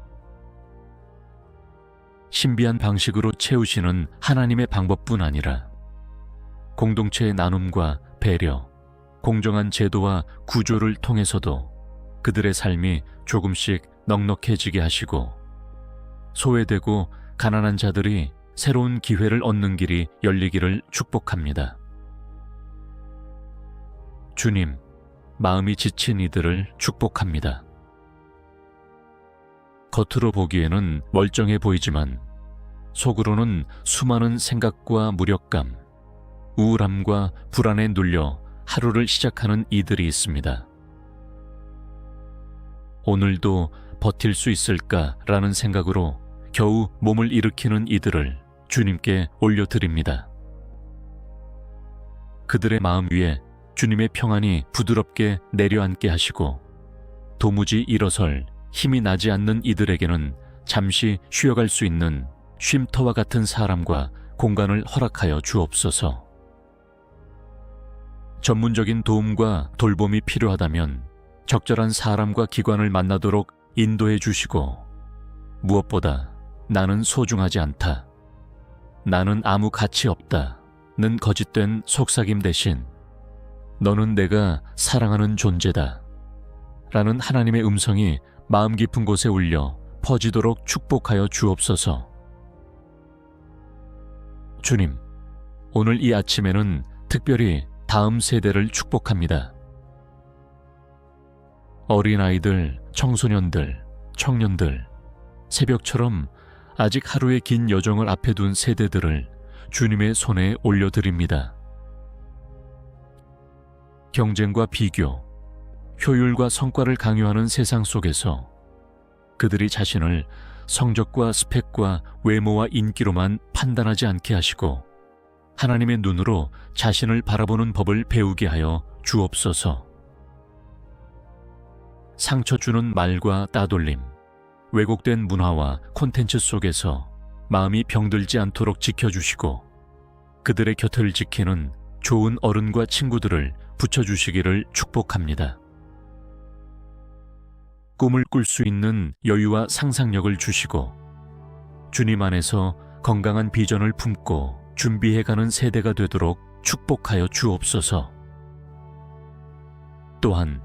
Speaker 1: 신비한 방식으로 채우시는 하나님의 방법뿐 아니라 공동체의 나눔과 배려, 공정한 제도와 구조를 통해서도 그들의 삶이 조금씩 넉넉해지게 하시고 소외되고 가난한 자들이 새로운 기회를 얻는 길이 열리기를 축복합니다. 주님, 마음이 지친 이들을 축복합니다. 겉으로 보기에는 멀쩡해 보이지만 속으로는 수많은 생각과 무력감, 우울함과 불안에 눌려 하루를 시작하는 이들이 있습니다. 오늘도 버틸 수 있을까라는 생각으로 겨우 몸을 일으키는 이들을 주님께 올려드립니다. 그들의 마음 위에 주님의 평안이 부드럽게 내려앉게 하시고 도무지 일어설 힘이 나지 않는 이들에게는 잠시 쉬어갈 수 있는 쉼터와 같은 사람과 공간을 허락하여 주옵소서. 전문적인 도움과 돌봄이 필요하다면 적절한 사람과 기관을 만나도록 인도해 주시고 무엇보다 나는 소중하지 않다, 나는 아무 가치 없다는 거짓된 속삭임 대신 너는 내가 사랑하는 존재다 라는 하나님의 음성이 마음 깊은 곳에 울려 퍼지도록 축복하여 주옵소서. 주님, 오늘 이 아침에는 특별히 다음 세대를 축복합니다. 어린아이들, 청소년들, 청년들, 새벽처럼 아직 하루의 긴 여정을 앞에 둔 세대들을 주님의 손에 올려드립니다. 경쟁과 비교, 효율과 성과를 강요하는 세상 속에서 그들이 자신을 성적과 스펙과 외모와 인기로만 판단하지 않게 하시고 하나님의 눈으로 자신을 바라보는 법을 배우게 하여 주옵소서. 상처 주는 말과 따돌림, 왜곡된 문화와 콘텐츠 속에서 마음이 병들지 않도록 지켜주시고 그들의 곁을 지키는 좋은 어른과 친구들을 붙여주시기를 축복합니다. 꿈을 꿀 수 있는 여유와 상상력을 주시고 주님 안에서 건강한 비전을 품고 준비해가는 세대가 되도록 축복하여 주옵소서. 또한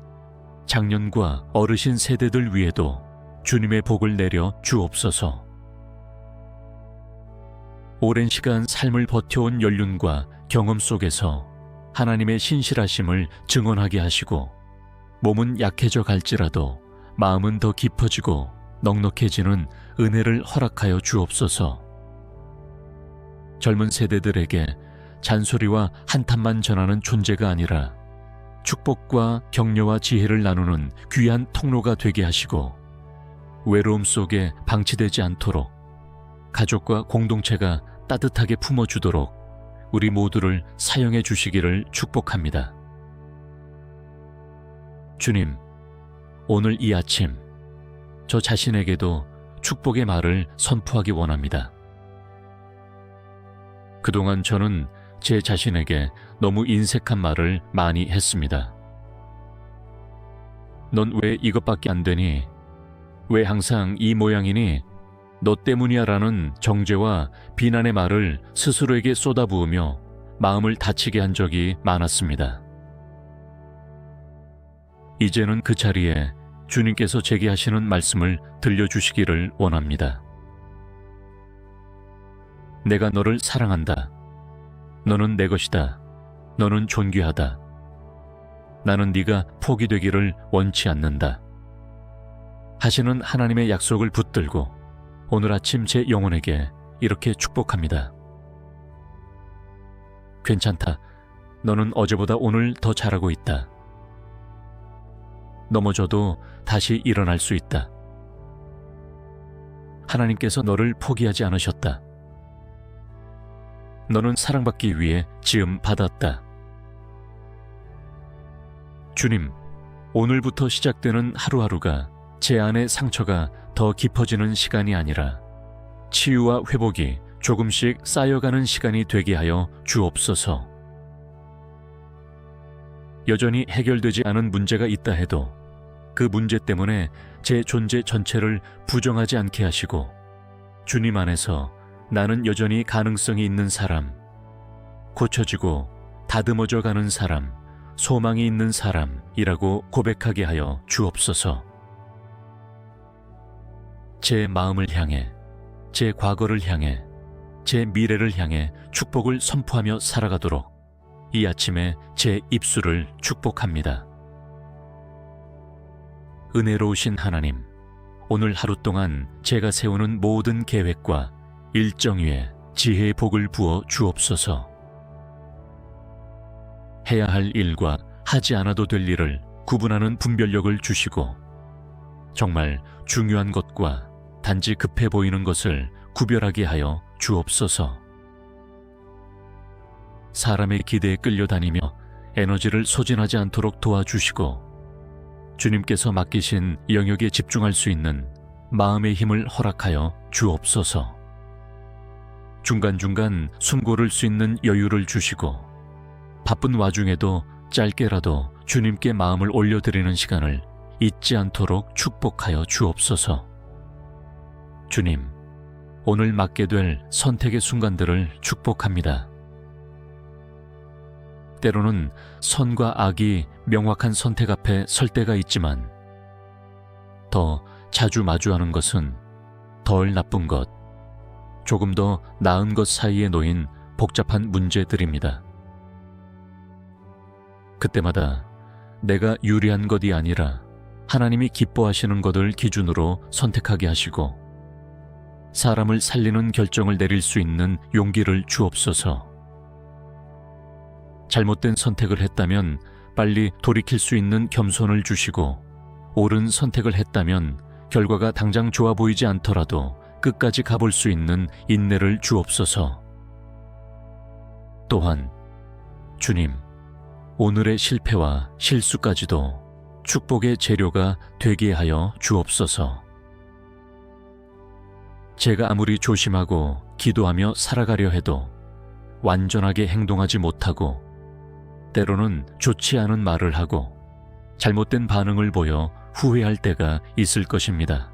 Speaker 1: 장년과 어르신 세대들 위에도 주님의 복을 내려 주옵소서. 오랜 시간 삶을 버텨온 연륜과 경험 속에서 하나님의 신실하심을 증언하게 하시고 몸은 약해져 갈지라도 마음은 더 깊어지고 넉넉해지는 은혜를 허락하여 주옵소서. 젊은 세대들에게 잔소리와 한탄만 전하는 존재가 아니라 축복과 격려와 지혜를 나누는 귀한 통로가 되게 하시고 외로움 속에 방치되지 않도록 가족과 공동체가 따뜻하게 품어주도록 우리 모두를 사용해 주시기를 축복합니다. 주님, 오늘 이 아침 저 자신에게도 축복의 말을 선포하기 원합니다. 그동안 저는 제 자신에게 너무 인색한 말을 많이 했습니다. 넌 왜 이것밖에 안 되니? 왜 항상 이 모양이니? 너 때문이야 라는 정죄와 비난의 말을 스스로에게 쏟아부으며 마음을 다치게 한 적이 많았습니다. 이제는 그 자리에 주님께서 제게 하시는 말씀을 들려주시기를 원합니다. 내가 너를 사랑한다. 너는 내 것이다. 너는 존귀하다. 나는 네가 포기되기를 원치 않는다. 하시는 하나님의 약속을 붙들고 오늘 아침 제 영혼에게 이렇게 축복합니다. 괜찮다. 너는 어제보다 오늘 더 잘하고 있다. 넘어져도 다시 일어날 수 있다. 하나님께서 너를 포기하지 않으셨다. 너는 사랑받기 위해 지음 받았다. 주님, 오늘부터 시작되는 하루하루가 제 안의 상처가 더 깊어지는 시간이 아니라 치유와 회복이 조금씩 쌓여가는 시간이 되게 하여 주옵소서. 여전히 해결되지 않은 문제가 있다 해도 그 문제 때문에 제 존재 전체를 부정하지 않게 하시고 주님 안에서 나는 여전히 가능성이 있는 사람, 고쳐지고 다듬어져 가는 사람, 소망이 있는 사람이라고 고백하게 하여 주옵소서. 제 마음을 향해, 제 과거를 향해, 제 미래를 향해 축복을 선포하며 살아가도록 이 아침에 제 입술을 축복합니다. 은혜로우신 하나님, 오늘 하루 동안 제가 세우는 모든 계획과 일정 위에 지혜의 복을 부어 주옵소서. 해야 할 일과 하지 않아도 될 일을 구분하는 분별력을 주시고 정말 중요한 것과 단지 급해 보이는 것을 구별하게 하여 주옵소서. 사람의 기대에 끌려다니며 에너지를 소진하지 않도록 도와주시고 주님께서 맡기신 영역에 집중할 수 있는 마음의 힘을 허락하여 주옵소서. 중간중간 숨 고를 수 있는 여유를 주시고 바쁜 와중에도 짧게라도 주님께 마음을 올려드리는 시간을 잊지 않도록 축복하여 주옵소서. 주님, 오늘 맡게 될 선택의 순간들을 축복합니다. 때로는 선과 악이 명확한 선택 앞에 설 때가 있지만 더 자주 마주하는 것은 덜 나쁜 것, 조금 더 나은 것 사이에 놓인 복잡한 문제들입니다. 그때마다 내가 유리한 것이 아니라 하나님이 기뻐하시는 것을 기준으로 선택하게 하시고 사람을 살리는 결정을 내릴 수 있는 용기를 주옵소서. 잘못된 선택을 했다면 빨리 돌이킬 수 있는 겸손을 주시고 옳은 선택을 했다면 결과가 당장 좋아 보이지 않더라도 끝까지 가볼 수 있는 인내를 주옵소서. 또한 주님, 오늘의 실패와 실수까지도 축복의 재료가 되게 하여 주옵소서. 제가 아무리 조심하고 기도하며 살아가려 해도 완전하게 행동하지 못하고 때로는 좋지 않은 말을 하고 잘못된 반응을 보여 후회할 때가 있을 것입니다.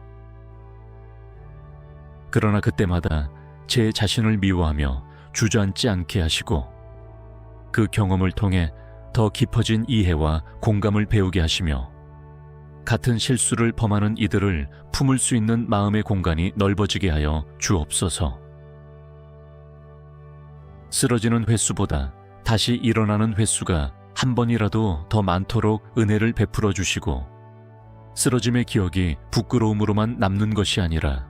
Speaker 1: 그러나 그때마다 제 자신을 미워하며 주저앉지 않게 하시고 그 경험을 통해 더 깊어진 이해와 공감을 배우게 하시며 같은 실수를 범하는 이들을 품을 수 있는 마음의 공간이 넓어지게 하여 주옵소서. 쓰러지는 횟수보다 다시 일어나는 횟수가 한 번이라도 더 많도록 은혜를 베풀어 주시고 쓰러짐의 기억이 부끄러움으로만 남는 것이 아니라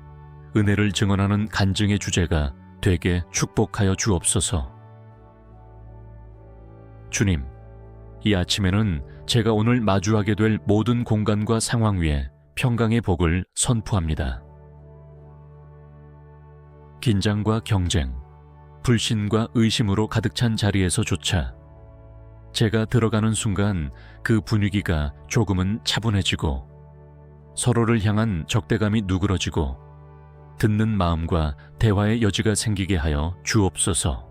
Speaker 1: 은혜를 증언하는 간증의 주제가 되게 축복하여 주옵소서. 주님, 이 아침에는 제가 오늘 마주하게 될 모든 공간과 상황 위에 평강의 복을 선포합니다. 긴장과 경쟁, 불신과 의심으로 가득 찬 자리에서조차 제가 들어가는 순간 그 분위기가 조금은 차분해지고 서로를 향한 적대감이 누그러지고 듣는 마음과 대화의 여지가 생기게 하여 주옵소서.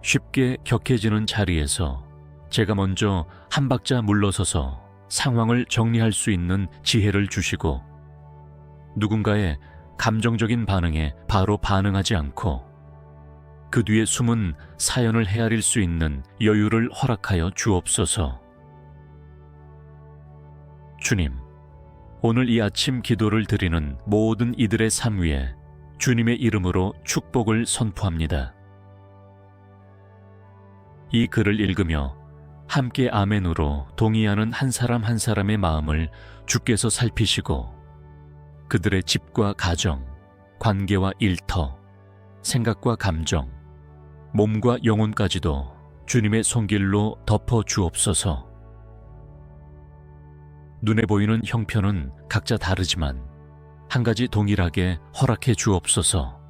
Speaker 1: 쉽게 격해지는 자리에서 제가 먼저 한 박자 물러서서 상황을 정리할 수 있는 지혜를 주시고 누군가의 감정적인 반응에 바로 반응하지 않고 그 뒤에 숨은 사연을 헤아릴 수 있는 여유를 허락하여 주옵소서. 주님, 오늘 이 아침 기도를 드리는 모든 이들의 삶 위에 주님의 이름으로 축복을 선포합니다. 이 글을 읽으며 함께 아멘으로 동의하는 한 사람 한 사람의 마음을 주께서 살피시고 그들의 집과 가정, 관계와 일터, 생각과 감정, 몸과 영혼까지도 주님의 손길로 덮어 주옵소서. 눈에 보이는 형편은 각자 다르지만 한 가지 동일하게 허락해 주옵소서.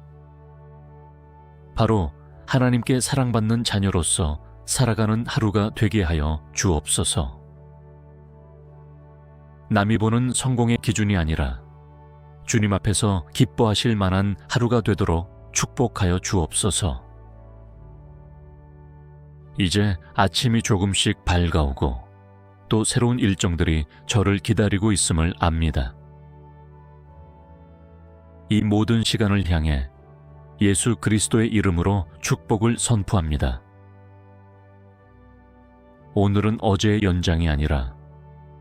Speaker 1: 바로 하나님께 사랑받는 자녀로서 살아가는 하루가 되게 하여 주옵소서. 남이 보는 성공의 기준이 아니라 주님 앞에서 기뻐하실 만한 하루가 되도록 축복하여 주옵소서. 이제 아침이 조금씩 밝아오고 또 새로운 일정들이 저를 기다리고 있음을 압니다. 이 모든 시간을 향해 예수 그리스도의 이름으로 축복을 선포합니다. 오늘은 어제의 연장이 아니라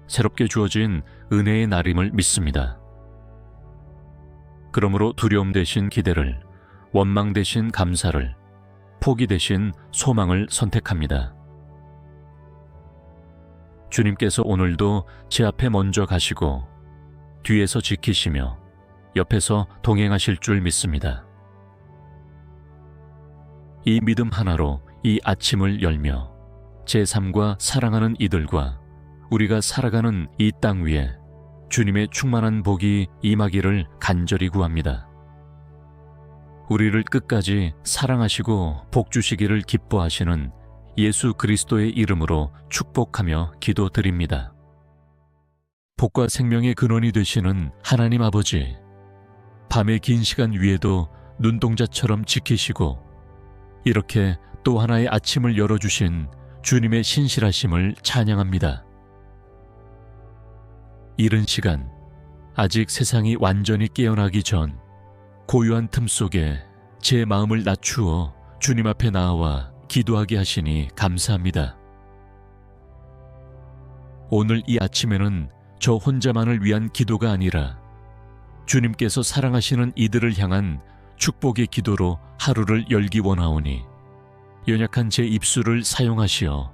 Speaker 1: 새롭게 주어진 은혜의 날임을 믿습니다. 그러므로 두려움 대신 기대를, 원망 대신 감사를, 포기 대신 소망을 선택합니다. 주님께서 오늘도 제 앞에 먼저 가시고 뒤에서 지키시며 옆에서 동행하실 줄 믿습니다. 이 믿음 하나로 이 아침을 열며 제 삶과 사랑하는 이들과 우리가 살아가는 이 땅 위에 주님의 충만한 복이 임하기를 간절히 구합니다. 우리를 끝까지 사랑하시고 복 주시기를 기뻐하시는 예수 그리스도의 이름으로 축복하며 기도드립니다. 복과 생명의 근원이 되시는 하나님 아버지, 밤의 긴 시간 위에도 눈동자처럼 지키시고 이렇게 또 하나의 아침을 열어주신 주님의 신실하심을 찬양합니다. 이른 시간, 아직 세상이 완전히 깨어나기 전 고요한 틈 속에 제 마음을 낮추어 주님 앞에 나아와 기도하게 하시니 감사합니다. 오늘 이 아침에는 저 혼자만을 위한 기도가 아니라 주님께서 사랑하시는 이들을 향한 축복의 기도로 하루를 열기 원하오니 연약한 제 입술을 사용하시어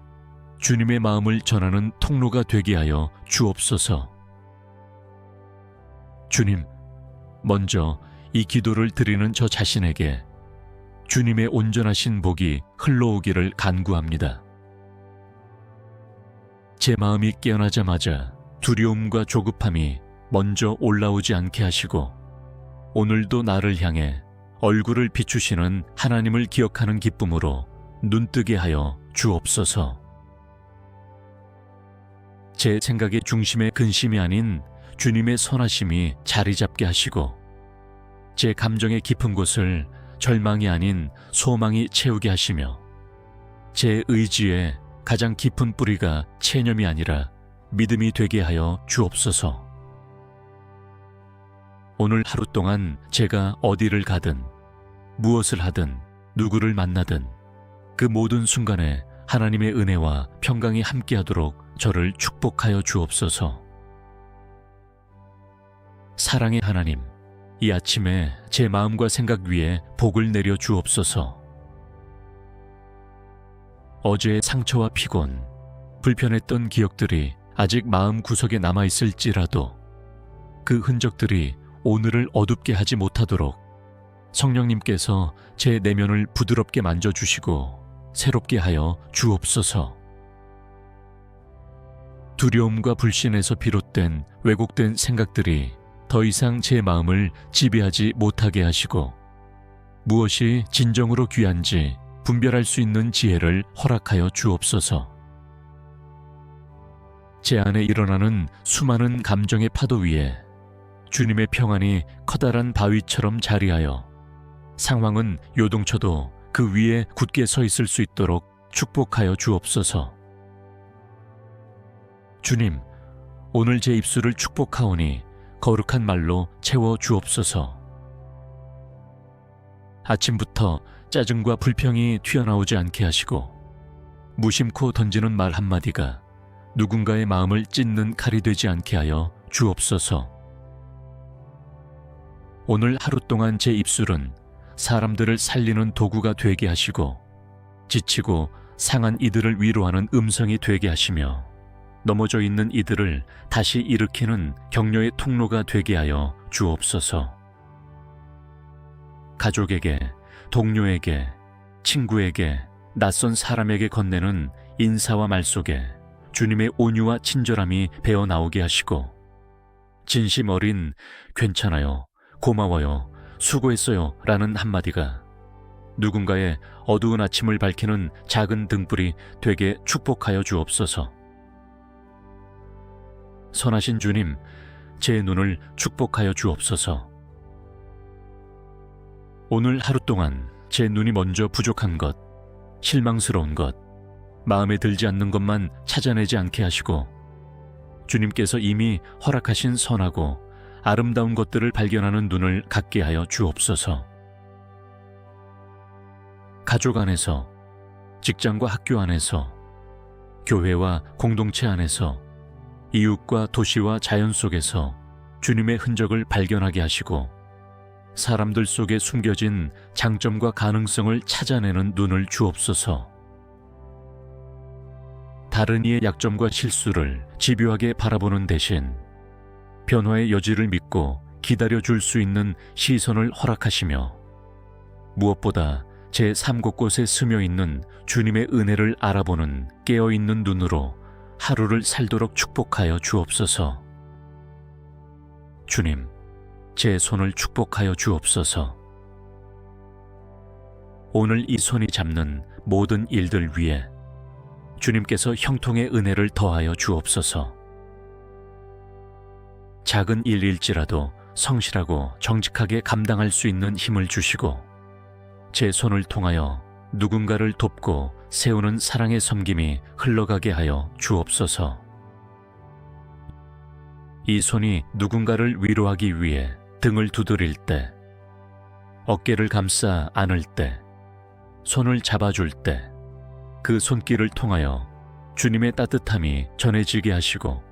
Speaker 1: 주님의 마음을 전하는 통로가 되게 하여 주옵소서. 주님, 먼저 이 기도를 드리는 저 자신에게 주님의 온전하신 복이 흘러오기를 간구합니다. 제 마음이 깨어나자마자 두려움과 조급함이 먼저 올라오지 않게 하시고 오늘도 나를 향해 얼굴을 비추시는 하나님을 기억하는 기쁨으로 눈뜨게 하여 주옵소서. 제 생각의 중심의 근심이 아닌 주님의 선하심이 자리 잡게 하시고 제 감정의 깊은 곳을 절망이 아닌 소망이 채우게 하시며 제 의지의 가장 깊은 뿌리가 체념이 아니라 믿음이 되게 하여 주옵소서. 오늘 하루 동안 제가 어디를 가든 무엇을 하든 누구를 만나든 그 모든 순간에 하나님의 은혜와 평강이 함께하도록 저를 축복하여 주옵소서. 사랑의 하나님, 이 아침에 제 마음과 생각 위에 복을 내려 주옵소서. 어제의 상처와 피곤, 불편했던 기억들이 아직 마음 구석에 남아있을지라도 그 흔적들이 오늘을 어둡게 하지 못하도록 성령님께서 제 내면을 부드럽게 만져주시고 새롭게 하여 주옵소서. 두려움과 불신에서 비롯된 왜곡된 생각들이 더 이상 제 마음을 지배하지 못하게 하시고 무엇이 진정으로 귀한지 분별할 수 있는 지혜를 허락하여 주옵소서. 제 안에 일어나는 수많은 감정의 파도 위에 주님의 평안이 커다란 바위처럼 자리하여 상황은 요동쳐도 그 위에 굳게 서 있을 수 있도록 축복하여 주옵소서. 주님, 오늘 제 입술을 축복하오니 거룩한 말로 채워 주옵소서. 아침부터 짜증과 불평이 튀어나오지 않게 하시고 무심코 던지는 말 한마디가 누군가의 마음을 찢는 칼이 되지 않게 하여 주옵소서. 오늘 하루 동안 제 입술은 사람들을 살리는 도구가 되게 하시고 지치고 상한 이들을 위로하는 음성이 되게 하시며 넘어져 있는 이들을 다시 일으키는 격려의 통로가 되게 하여 주옵소서. 가족에게, 동료에게, 친구에게, 낯선 사람에게 건네는 인사와 말 속에 주님의 온유와 친절함이 배어나오게 하시고 진심 어린 괜찮아요, 고마워요, 수고했어요 라는 한마디가 누군가의 어두운 아침을 밝히는 작은 등불이 되게 축복하여 주옵소서. 선하신 주님, 제 눈을 축복하여 주옵소서. 오늘 하루 동안 제 눈이 먼저 부족한 것, 실망스러운 것, 마음에 들지 않는 것만 찾아내지 않게 하시고 주님께서 이미 허락하신 선하고 아름다운 것들을 발견하는 눈을 갖게 하여 주옵소서. 가족 안에서, 직장과 학교 안에서, 교회와 공동체 안에서, 이웃과 도시와 자연 속에서 주님의 흔적을 발견하게 하시고 사람들 속에 숨겨진 장점과 가능성을 찾아내는 눈을 주옵소서. 다른 이의 약점과 실수를 집요하게 바라보는 대신 변화의 여지를 믿고 기다려줄 수 있는 시선을 허락하시며 무엇보다 제 삶 곳곳에 스며있는 주님의 은혜를 알아보는 깨어있는 눈으로 하루를 살도록 축복하여 주옵소서. 주님, 제 손을 축복하여 주옵소서. 오늘 이 손이 잡는 모든 일들 위에 주님께서 형통의 은혜를 더하여 주옵소서. 작은 일일지라도 성실하고 정직하게 감당할 수 있는 힘을 주시고 제 손을 통하여 누군가를 돕고 세우는 사랑의 섬김이 흘러가게 하여 주옵소서. 이 손이 누군가를 위로하기 위해 등을 두드릴 때, 어깨를 감싸 안을 때, 손을 잡아줄 때, 그 손길을 통하여 주님의 따뜻함이 전해지게 하시고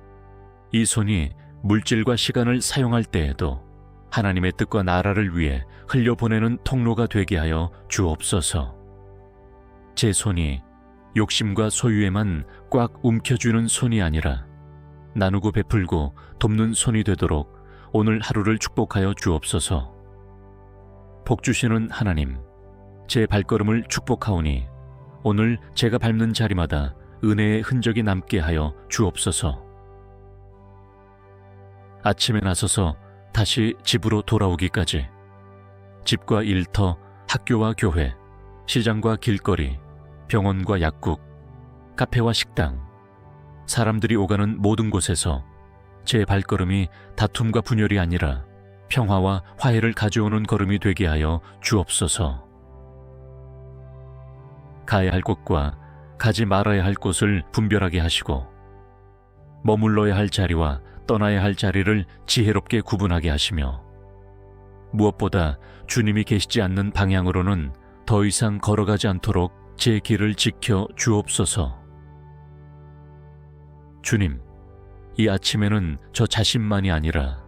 Speaker 1: 이 손이 물질과 시간을 사용할 때에도 하나님의 뜻과 나라를 위해 흘려보내는 통로가 되게 하여 주옵소서. 제 손이 욕심과 소유에만 꽉 움켜쥐는 손이 아니라 나누고 베풀고 돕는 손이 되도록 오늘 하루를 축복하여 주옵소서. 복 주시는 하나님, 제 발걸음을 축복하오니 오늘 제가 밟는 자리마다 은혜의 흔적이 남게 하여 주옵소서. 아침에 나서서 다시 집으로 돌아오기까지 집과 일터, 학교와 교회, 시장과 길거리, 병원과 약국, 카페와 식당, 사람들이 오가는 모든 곳에서 제 발걸음이 다툼과 분열이 아니라 평화와 화해를 가져오는 걸음이 되게 하여 주옵소서. 가야 할 곳과 가지 말아야 할 곳을 분별하게 하시고 머물러야 할 자리와 떠나야 할 자리를 지혜롭게 구분하게 하시며 무엇보다 주님이 계시지 않는 방향으로는 더 이상 걸어가지 않도록 제 길을 지켜 주옵소서. 주님, 이 아침에는 저 자신만이 아니라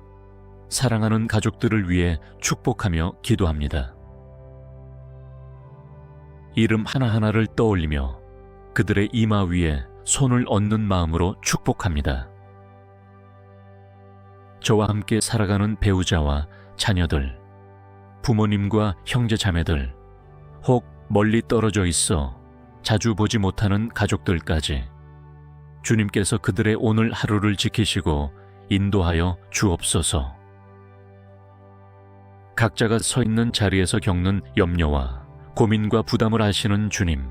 Speaker 1: 사랑하는 가족들을 위해 축복하며 기도합니다. 이름 하나하나를 떠올리며 그들의 이마 위에 손을 얹는 마음으로 축복합니다. 저와 함께 살아가는 배우자와 자녀들, 부모님과 형제 자매들, 혹 멀리 떨어져 있어 자주 보지 못하는 가족들까지 주님께서 그들의 오늘 하루를 지키시고 인도하여 주옵소서. 각자가 서 있는 자리에서 겪는 염려와 고민과 부담을 아시는 주님,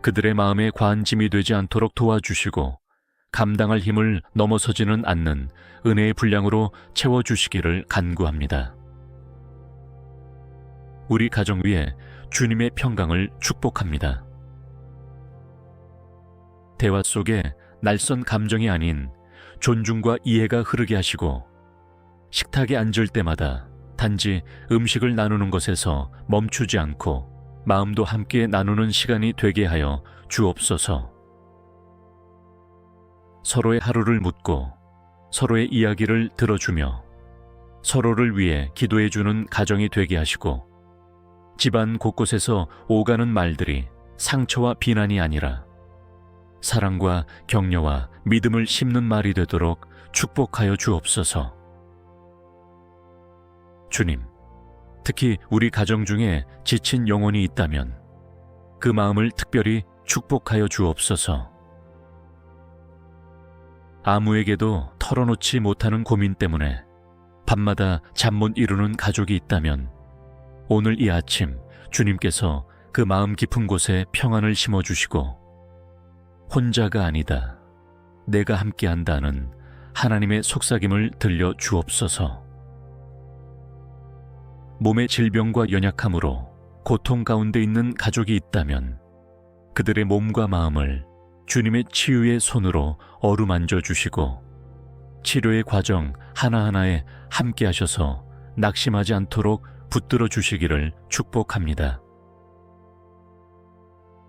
Speaker 1: 그들의 마음에 과한 짐이 되지 않도록 도와주시고 감당할 힘을 넘어서지는 않는 은혜의 분량으로 채워주시기를 간구합니다. 우리 가정 위에 주님의 평강을 축복합니다. 대화 속에 낯선 감정이 아닌 존중과 이해가 흐르게 하시고 식탁에 앉을 때마다 단지 음식을 나누는 것에서 멈추지 않고 마음도 함께 나누는 시간이 되게 하여 주옵소서. 서로의 하루를 묻고 서로의 이야기를 들어주며 서로를 위해 기도해주는 가정이 되게 하시고 집안 곳곳에서 오가는 말들이 상처와 비난이 아니라 사랑과 격려와 믿음을 심는 말이 되도록 축복하여 주옵소서. 주님, 특히 우리 가정 중에 지친 영혼이 있다면 그 마음을 특별히 축복하여 주옵소서. 아무에게도 털어놓지 못하는 고민 때문에 밤마다 잠 못 이루는 가족이 있다면 오늘 이 아침 주님께서 그 마음 깊은 곳에 평안을 심어주시고 혼자가 아니다, 내가 함께한다는 하나님의 속삭임을 들려 주옵소서. 몸의 질병과 연약함으로 고통 가운데 있는 가족이 있다면 그들의 몸과 마음을 주님의 치유의 손으로 어루만져 주시고 치료의 과정 하나하나에 함께 하셔서 낙심하지 않도록 붙들어 주시기를 축복합니다.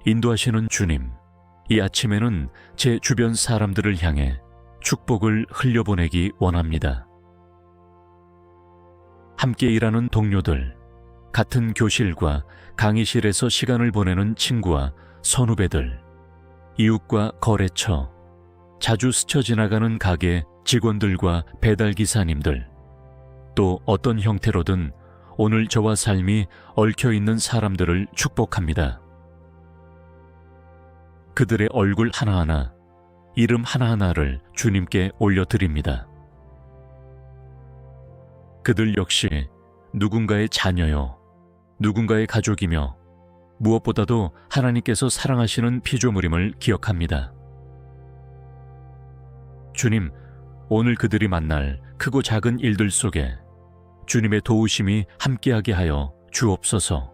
Speaker 1: 인도하시는 주님, 이 아침에는 제 주변 사람들을 향해 축복을 흘려보내기 원합니다. 함께 일하는 동료들, 같은 교실과 강의실에서 시간을 보내는 친구와 선후배들, 이웃과 거래처, 자주 스쳐 지나가는 가게 직원들과 배달기사님들, 또 어떤 형태로든 오늘 저와 삶이 얽혀있는 사람들을 축복합니다. 그들의 얼굴 하나하나, 이름 하나하나를 주님께 올려드립니다. 그들 역시 누군가의 자녀요, 누군가의 가족이며 무엇보다도 하나님께서 사랑하시는 피조물임을 기억합니다. 주님, 오늘 그들이 만날 크고 작은 일들 속에 주님의 도우심이 함께하게 하여 주옵소서.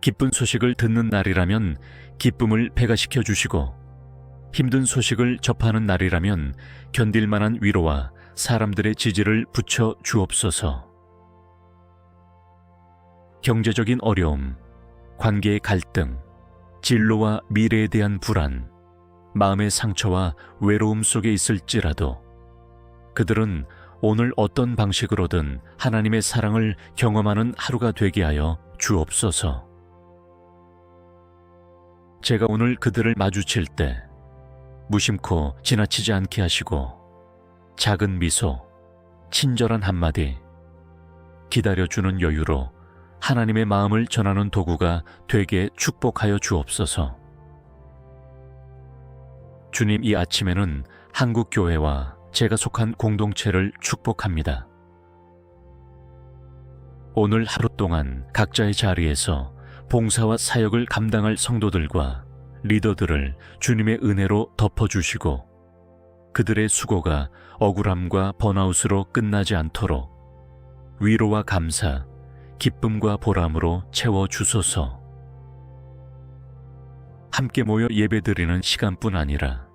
Speaker 1: 기쁜 소식을 듣는 날이라면 기쁨을 배가시켜 주시고 힘든 소식을 접하는 날이라면 견딜 만한 위로와 사람들의 지지를 붙여 주옵소서. 경제적인 어려움, 관계의 갈등, 진로와 미래에 대한 불안, 마음의 상처와 외로움 속에 있을지라도 그들은 오늘 어떤 방식으로든 하나님의 사랑을 경험하는 하루가 되게 하여 주옵소서. 제가 오늘 그들을 마주칠 때 무심코 지나치지 않게 하시고 작은 미소, 친절한 한마디, 기다려주는 여유로 하나님의 마음을 전하는 도구가 되게 축복하여 주옵소서. 주님, 이 아침에는 한국교회와 제가 속한 공동체를 축복합니다. 오늘 하루 동안 각자의 자리에서 봉사와 사역을 감당할 성도들과 리더들을 주님의 은혜로 덮어주시고 그들의 수고가 억울함과 번아웃으로 끝나지 않도록 위로와 감사, 기쁨과 보람으로 채워주소서. 함께 모여 예배드리는 시간뿐 아니라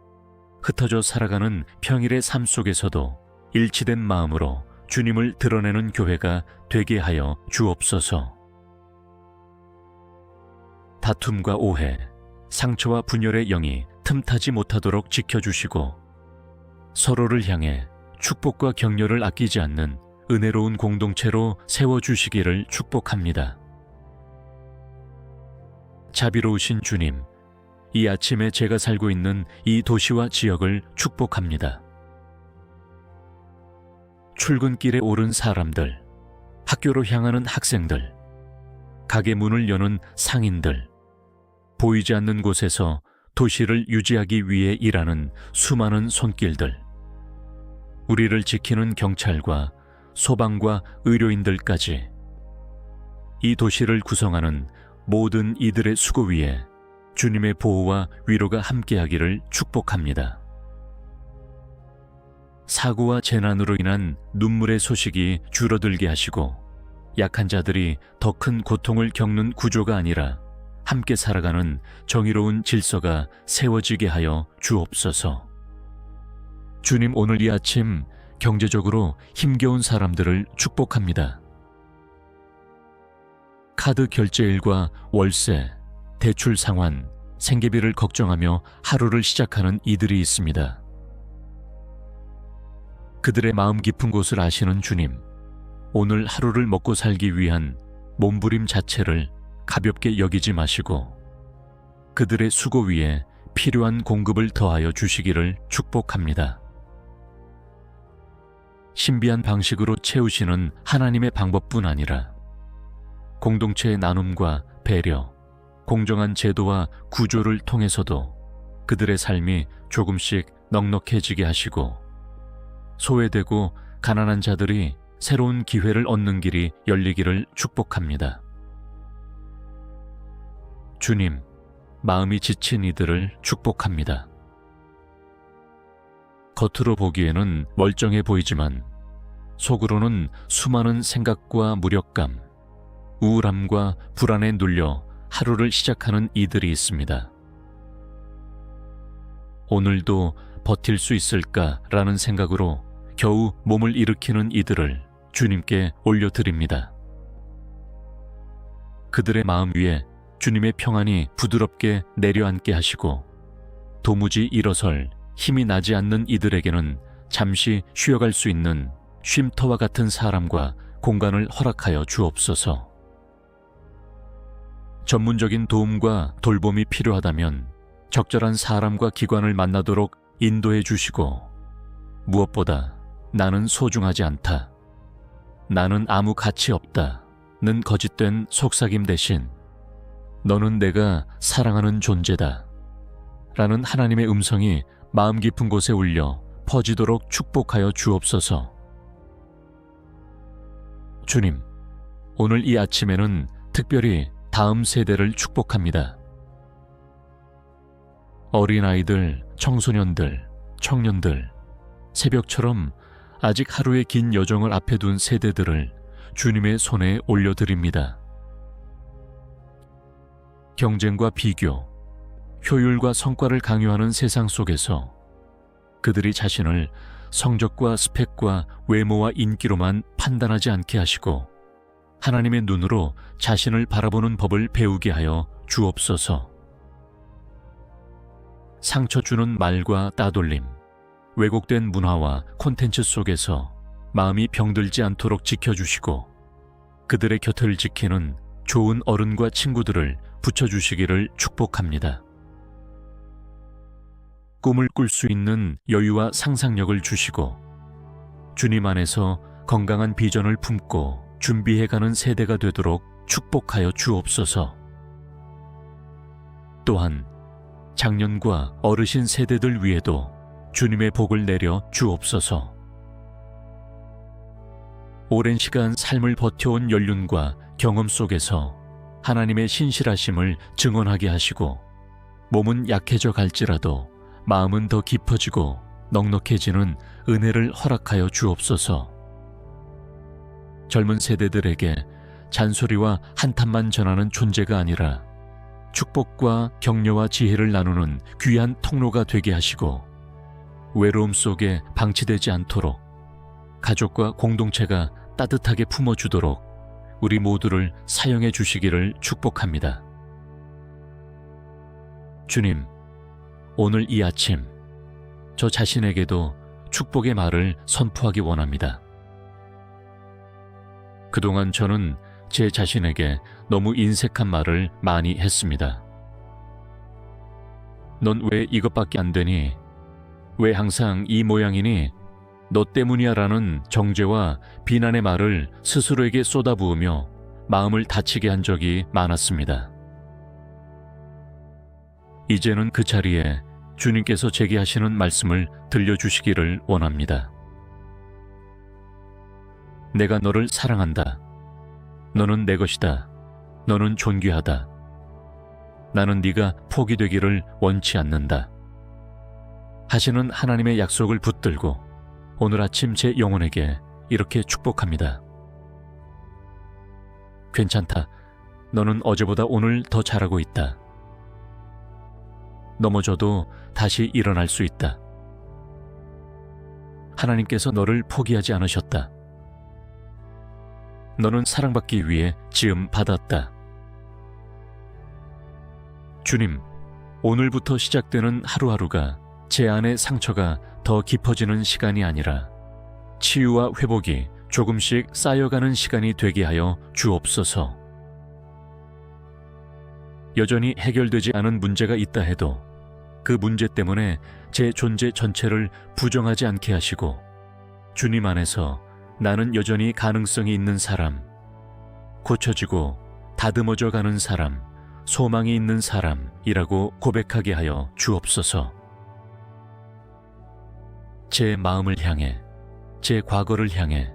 Speaker 1: 흩어져 살아가는 평일의 삶 속에서도 일치된 마음으로 주님을 드러내는 교회가 되게 하여 주옵소서. 다툼과 오해, 상처와 분열의 영이 틈타지 못하도록 지켜주시고 서로를 향해 축복과 격려를 아끼지 않는 은혜로운 공동체로 세워주시기를 축복합니다. 자비로우신 주님, 이 아침에 제가 살고 있는 이 도시와 지역을 축복합니다. 출근길에 오른 사람들, 학교로 향하는 학생들, 가게 문을 여는 상인들, 보이지 않는 곳에서 도시를 유지하기 위해 일하는 수많은 손길들, 우리를 지키는 경찰과 소방과 의료인들까지 이 도시를 구성하는 모든 이들의 수고 위에 주님의 보호와 위로가 함께하기를 축복합니다. 사고와 재난으로 인한 눈물의 소식이 줄어들게 하시고 약한 자들이 더 큰 고통을 겪는 구조가 아니라 함께 살아가는 정의로운 질서가 세워지게 하여 주옵소서. 주님, 오늘 이 아침 경제적으로 힘겨운 사람들을 축복합니다. 카드 결제일과 월세, 대출 상환, 생계비를 걱정하며 하루를 시작하는 이들이 있습니다. 그들의 마음 깊은 곳을 아시는 주님, 오늘 하루를 먹고 살기 위한 몸부림 자체를 가볍게 여기지 마시고 그들의 수고 위에 필요한 공급을 더하여 주시기를 축복합니다. 신비한 방식으로 채우시는 하나님의 방법뿐 아니라 공동체의 나눔과 배려, 공정한 제도와 구조를 통해서도 그들의 삶이 조금씩 넉넉해지게 하시고 소외되고 가난한 자들이 새로운 기회를 얻는 길이 열리기를 축복합니다. 주님, 마음이 지친 이들을 축복합니다. 겉으로 보기에는 멀쩡해 보이지만 속으로는 수많은 생각과 무력감, 우울함과 불안에 눌려 하루를 시작하는 이들이 있습니다. 오늘도 버틸 수 있을까라는 생각으로 겨우 몸을 일으키는 이들을 주님께 올려드립니다. 그들의 마음 위에 주님의 평안이 부드럽게 내려앉게 하시고 도무지 일어설 힘이 나지 않는 이들에게는 잠시 쉬어갈 수 있는 쉼터와 같은 사람과 공간을 허락하여 주옵소서. 전문적인 도움과 돌봄이 필요하다면 적절한 사람과 기관을 만나도록 인도해 주시고 무엇보다 나는 소중하지 않다, 나는 아무 가치 없다는 거짓된 속삭임 대신 너는 내가 사랑하는 존재다 라는 하나님의 음성이 마음 깊은 곳에 울려 퍼지도록 축복하여 주옵소서. 주님, 오늘 이 아침에는 특별히 다음 세대를 축복합니다. 어린아이들, 청소년들, 청년들, 새벽처럼 아직 하루의 긴 여정을 앞에 둔 세대들을 주님의 손에 올려드립니다. 경쟁과 비교, 효율과 성과를 강요하는 세상 속에서 그들이 자신을 성적과 스펙과 외모와 인기로만 판단하지 않게 하시고 하나님의 눈으로 자신을 바라보는 법을 배우게 하여 주옵소서. 상처 주는 말과 따돌림, 왜곡된 문화와 콘텐츠 속에서 마음이 병들지 않도록 지켜주시고 그들의 곁을 지키는 좋은 어른과 친구들을 붙여주시기를 축복합니다. 꿈을 꿀 수 있는 여유와 상상력을 주시고 주님 안에서 건강한 비전을 품고 준비해가는 세대가 되도록 축복하여 주옵소서. 또한 장년과 어르신 세대들 위에도 주님의 복을 내려 주옵소서. 오랜 시간 삶을 버텨온 연륜과 경험 속에서 하나님의 신실하심을 증언하게 하시고 몸은 약해져 갈지라도 마음은 더 깊어지고 넉넉해지는 은혜를 허락하여 주옵소서. 젊은 세대들에게 잔소리와 한탄만 전하는 존재가 아니라 축복과 격려와 지혜를 나누는 귀한 통로가 되게 하시고 외로움 속에 방치되지 않도록 가족과 공동체가 따뜻하게 품어주도록 우리 모두를 사용해 주시기를 축복합니다. 주님, 오늘 이 아침 저 자신에게도 축복의 말을 선포하기 원합니다. 그동안 저는 제 자신에게 너무 인색한 말을 많이 했습니다. 넌 왜 이것밖에 안 되니? 왜 항상 이 모양이니? 너 때문이야 라는 정죄와 비난의 말을 스스로에게 쏟아부으며 마음을 다치게 한 적이 많았습니다. 이제는 그 자리에 주님께서 제게 하시는 말씀을 들려주시기를 원합니다. 내가 너를 사랑한다. 너는 내 것이다. 너는 존귀하다. 나는 네가 포기되기를 원치 않는다. 하시는 하나님의 약속을 붙들고 오늘 아침 제 영혼에게 이렇게 축복합니다. 괜찮다. 너는 어제보다 오늘 더 잘하고 있다. 넘어져도 다시 일어날 수 있다. 하나님께서 너를 포기하지 않으셨다. 너는 사랑받기 위해 지음 받았다. 주님, 오늘부터 시작되는 하루하루가 제 안의 상처가 더 깊어지는 시간이 아니라 치유와 회복이 조금씩 쌓여가는 시간이 되게 하여 주옵소서. 여전히 해결되지 않은 문제가 있다 해도 그 문제 때문에 제 존재 전체를 부정하지 않게 하시고 주님 안에서 나는 여전히 가능성이 있는 사람, 고쳐지고 다듬어져 가는 사람, 소망이 있는 사람이라고 고백하게 하여 주옵소서. 제 마음을 향해, 제 과거를 향해,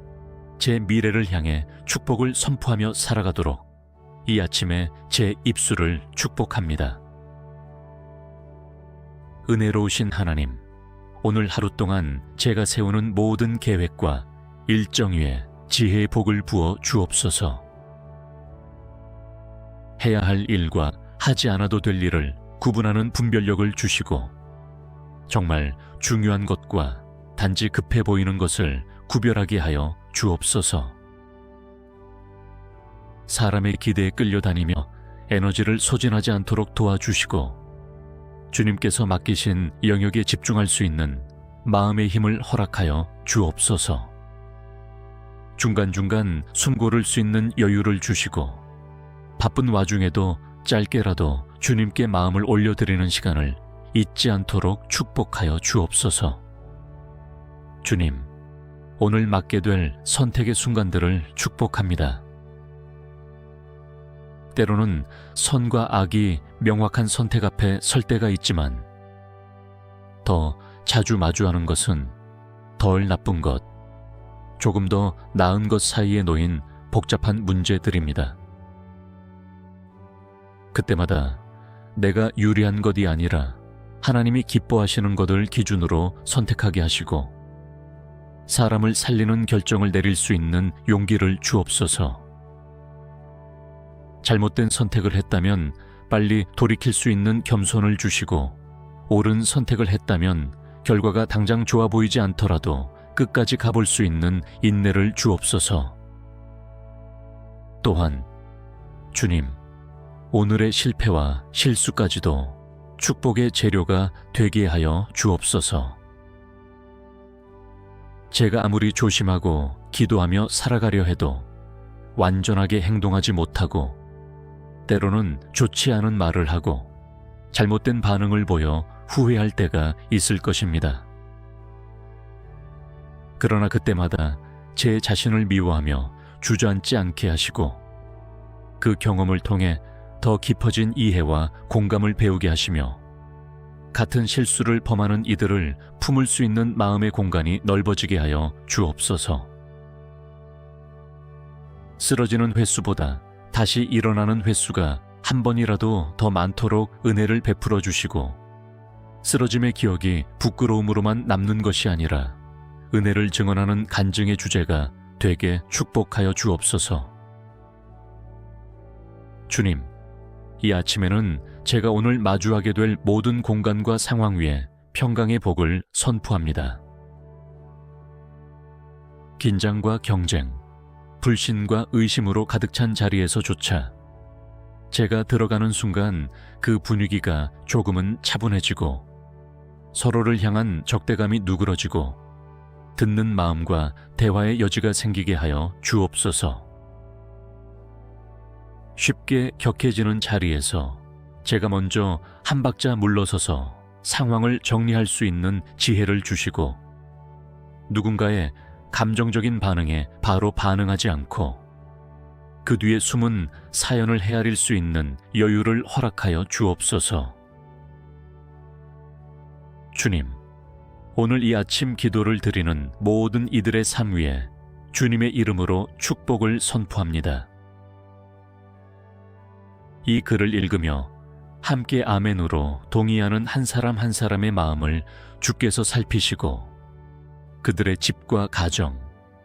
Speaker 1: 제 미래를 향해 축복을 선포하며 살아가도록 이 아침에 제 입술을 축복합니다. 은혜로우신 하나님, 오늘 하루 동안 제가 세우는 모든 계획과 일정 위에 지혜의 복을 부어 주옵소서. 해야 할 일과 하지 않아도 될 일을 구분하는 분별력을 주시고 정말 중요한 것과 단지 급해 보이는 것을 구별하게 하여 주옵소서. 사람의 기대에 끌려다니며 에너지를 소진하지 않도록 도와주시고 주님께서 맡기신 영역에 집중할 수 있는 마음의 힘을 허락하여 주옵소서. 중간중간 숨 고를 수 있는 여유를 주시고 바쁜 와중에도 짧게라도 주님께 마음을 올려드리는 시간을 잊지 않도록 축복하여 주옵소서. 주님, 오늘 맡게 될 선택의 순간들을 축복합니다. 때로는 선과 악이 명확한 선택 앞에 설 때가 있지만 더 자주 마주하는 것은 덜 나쁜 것, 조금 더 나은 것 사이에 놓인 복잡한 문제들입니다. 그때마다 내가 유리한 것이 아니라 하나님이 기뻐하시는 것을 기준으로 선택하게 하시고 사람을 살리는 결정을 내릴 수 있는 용기를 주옵소서. 잘못된 선택을 했다면 빨리 돌이킬 수 있는 겸손을 주시고 옳은 선택을 했다면 결과가 당장 좋아 보이지 않더라도 끝까지 가볼 수 있는 인내를 주옵소서. 또한 주님, 오늘의 실패와 실수까지도 축복의 재료가 되게 하여 주옵소서. 제가 아무리 조심하고 기도하며 살아가려 해도 완전하게 행동하지 못하고 때로는 좋지 않은 말을 하고 잘못된 반응을 보여 후회할 때가 있을 것입니다. 그러나 그때마다 제 자신을 미워하며 주저앉지 않게 하시고 그 경험을 통해 더 깊어진 이해와 공감을 배우게 하시며 같은 실수를 범하는 이들을 품을 수 있는 마음의 공간이 넓어지게 하여 주옵소서. 쓰러지는 횟수보다 다시 일어나는 횟수가 한 번이라도 더 많도록 은혜를 베풀어 주시고 쓰러짐의 기억이 부끄러움으로만 남는 것이 아니라 은혜를 증언하는 간증의 주제가 되게 축복하여 주옵소서. 주님, 이 아침에는 제가 오늘 마주하게 될 모든 공간과 상황 위에 평강의 복을 선포합니다. 긴장과 경쟁, 불신과 의심으로 가득 찬 자리에서조차 제가 들어가는 순간 그 분위기가 조금은 차분해지고 서로를 향한 적대감이 누그러지고 듣는 마음과 대화의 여지가 생기게 하여 주옵소서. 쉽게 격해지는 자리에서 제가 먼저 한 박자 물러서서 상황을 정리할 수 있는 지혜를 주시고 누군가의 감정적인 반응에 바로 반응하지 않고 그 뒤에 숨은 사연을 헤아릴 수 있는 여유를 허락하여 주옵소서. 주님, 오늘 이 아침 기도를 드리는 모든 이들의 삶 위에 주님의 이름으로 축복을 선포합니다. 이 글을 읽으며 함께 아멘으로 동의하는 한 사람 한 사람의 마음을 주께서 살피시고 그들의 집과 가정,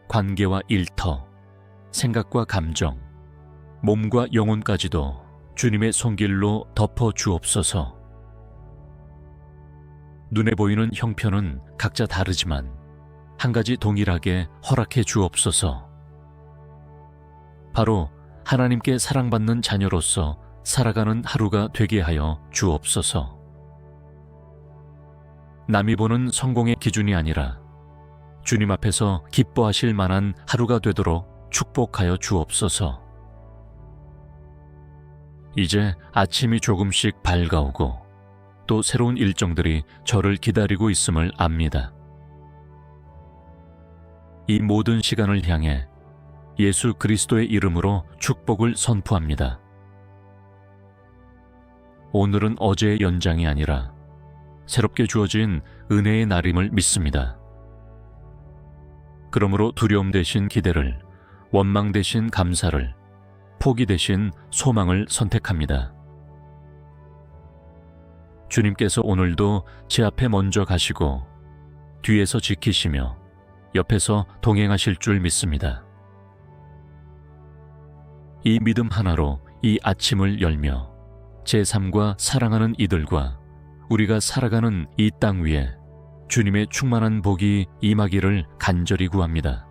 Speaker 1: 관계와 일터, 생각과 감정, 몸과 영혼까지도 주님의 손길로 덮어 주옵소서. 눈에 보이는 형편은 각자 다르지만 한 가지 동일하게 허락해 주옵소서. 바로 하나님께 사랑받는 자녀로서 살아가는 하루가 되게 하여 주옵소서. 남이 보는 성공의 기준이 아니라 주님 앞에서 기뻐하실 만한 하루가 되도록 축복하여 주옵소서. 이제 아침이 조금씩 밝아오고 또 새로운 일정들이 저를 기다리고 있음을 압니다. 이 모든 시간을 향해 예수 그리스도의 이름으로 축복을 선포합니다. 오늘은 어제의 연장이 아니라 새롭게 주어진 은혜의 날임을 믿습니다. 그러므로 두려움 대신 기대를, 원망 대신 감사를, 포기 대신 소망을 선택합니다. 주님께서 오늘도 제 앞에 먼저 가시고 뒤에서 지키시며 옆에서 동행하실 줄 믿습니다. 이 믿음 하나로 이 아침을 열며 제 삶과 사랑하는 이들과 우리가 살아가는 이 땅 위에 주님의 충만한 복이 임하기를 간절히 구합니다.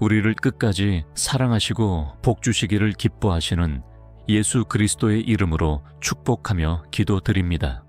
Speaker 1: 우리를 끝까지 사랑하시고 복 주시기를 기뻐하시는 예수 그리스도의 이름으로 축복하며 기도드립니다.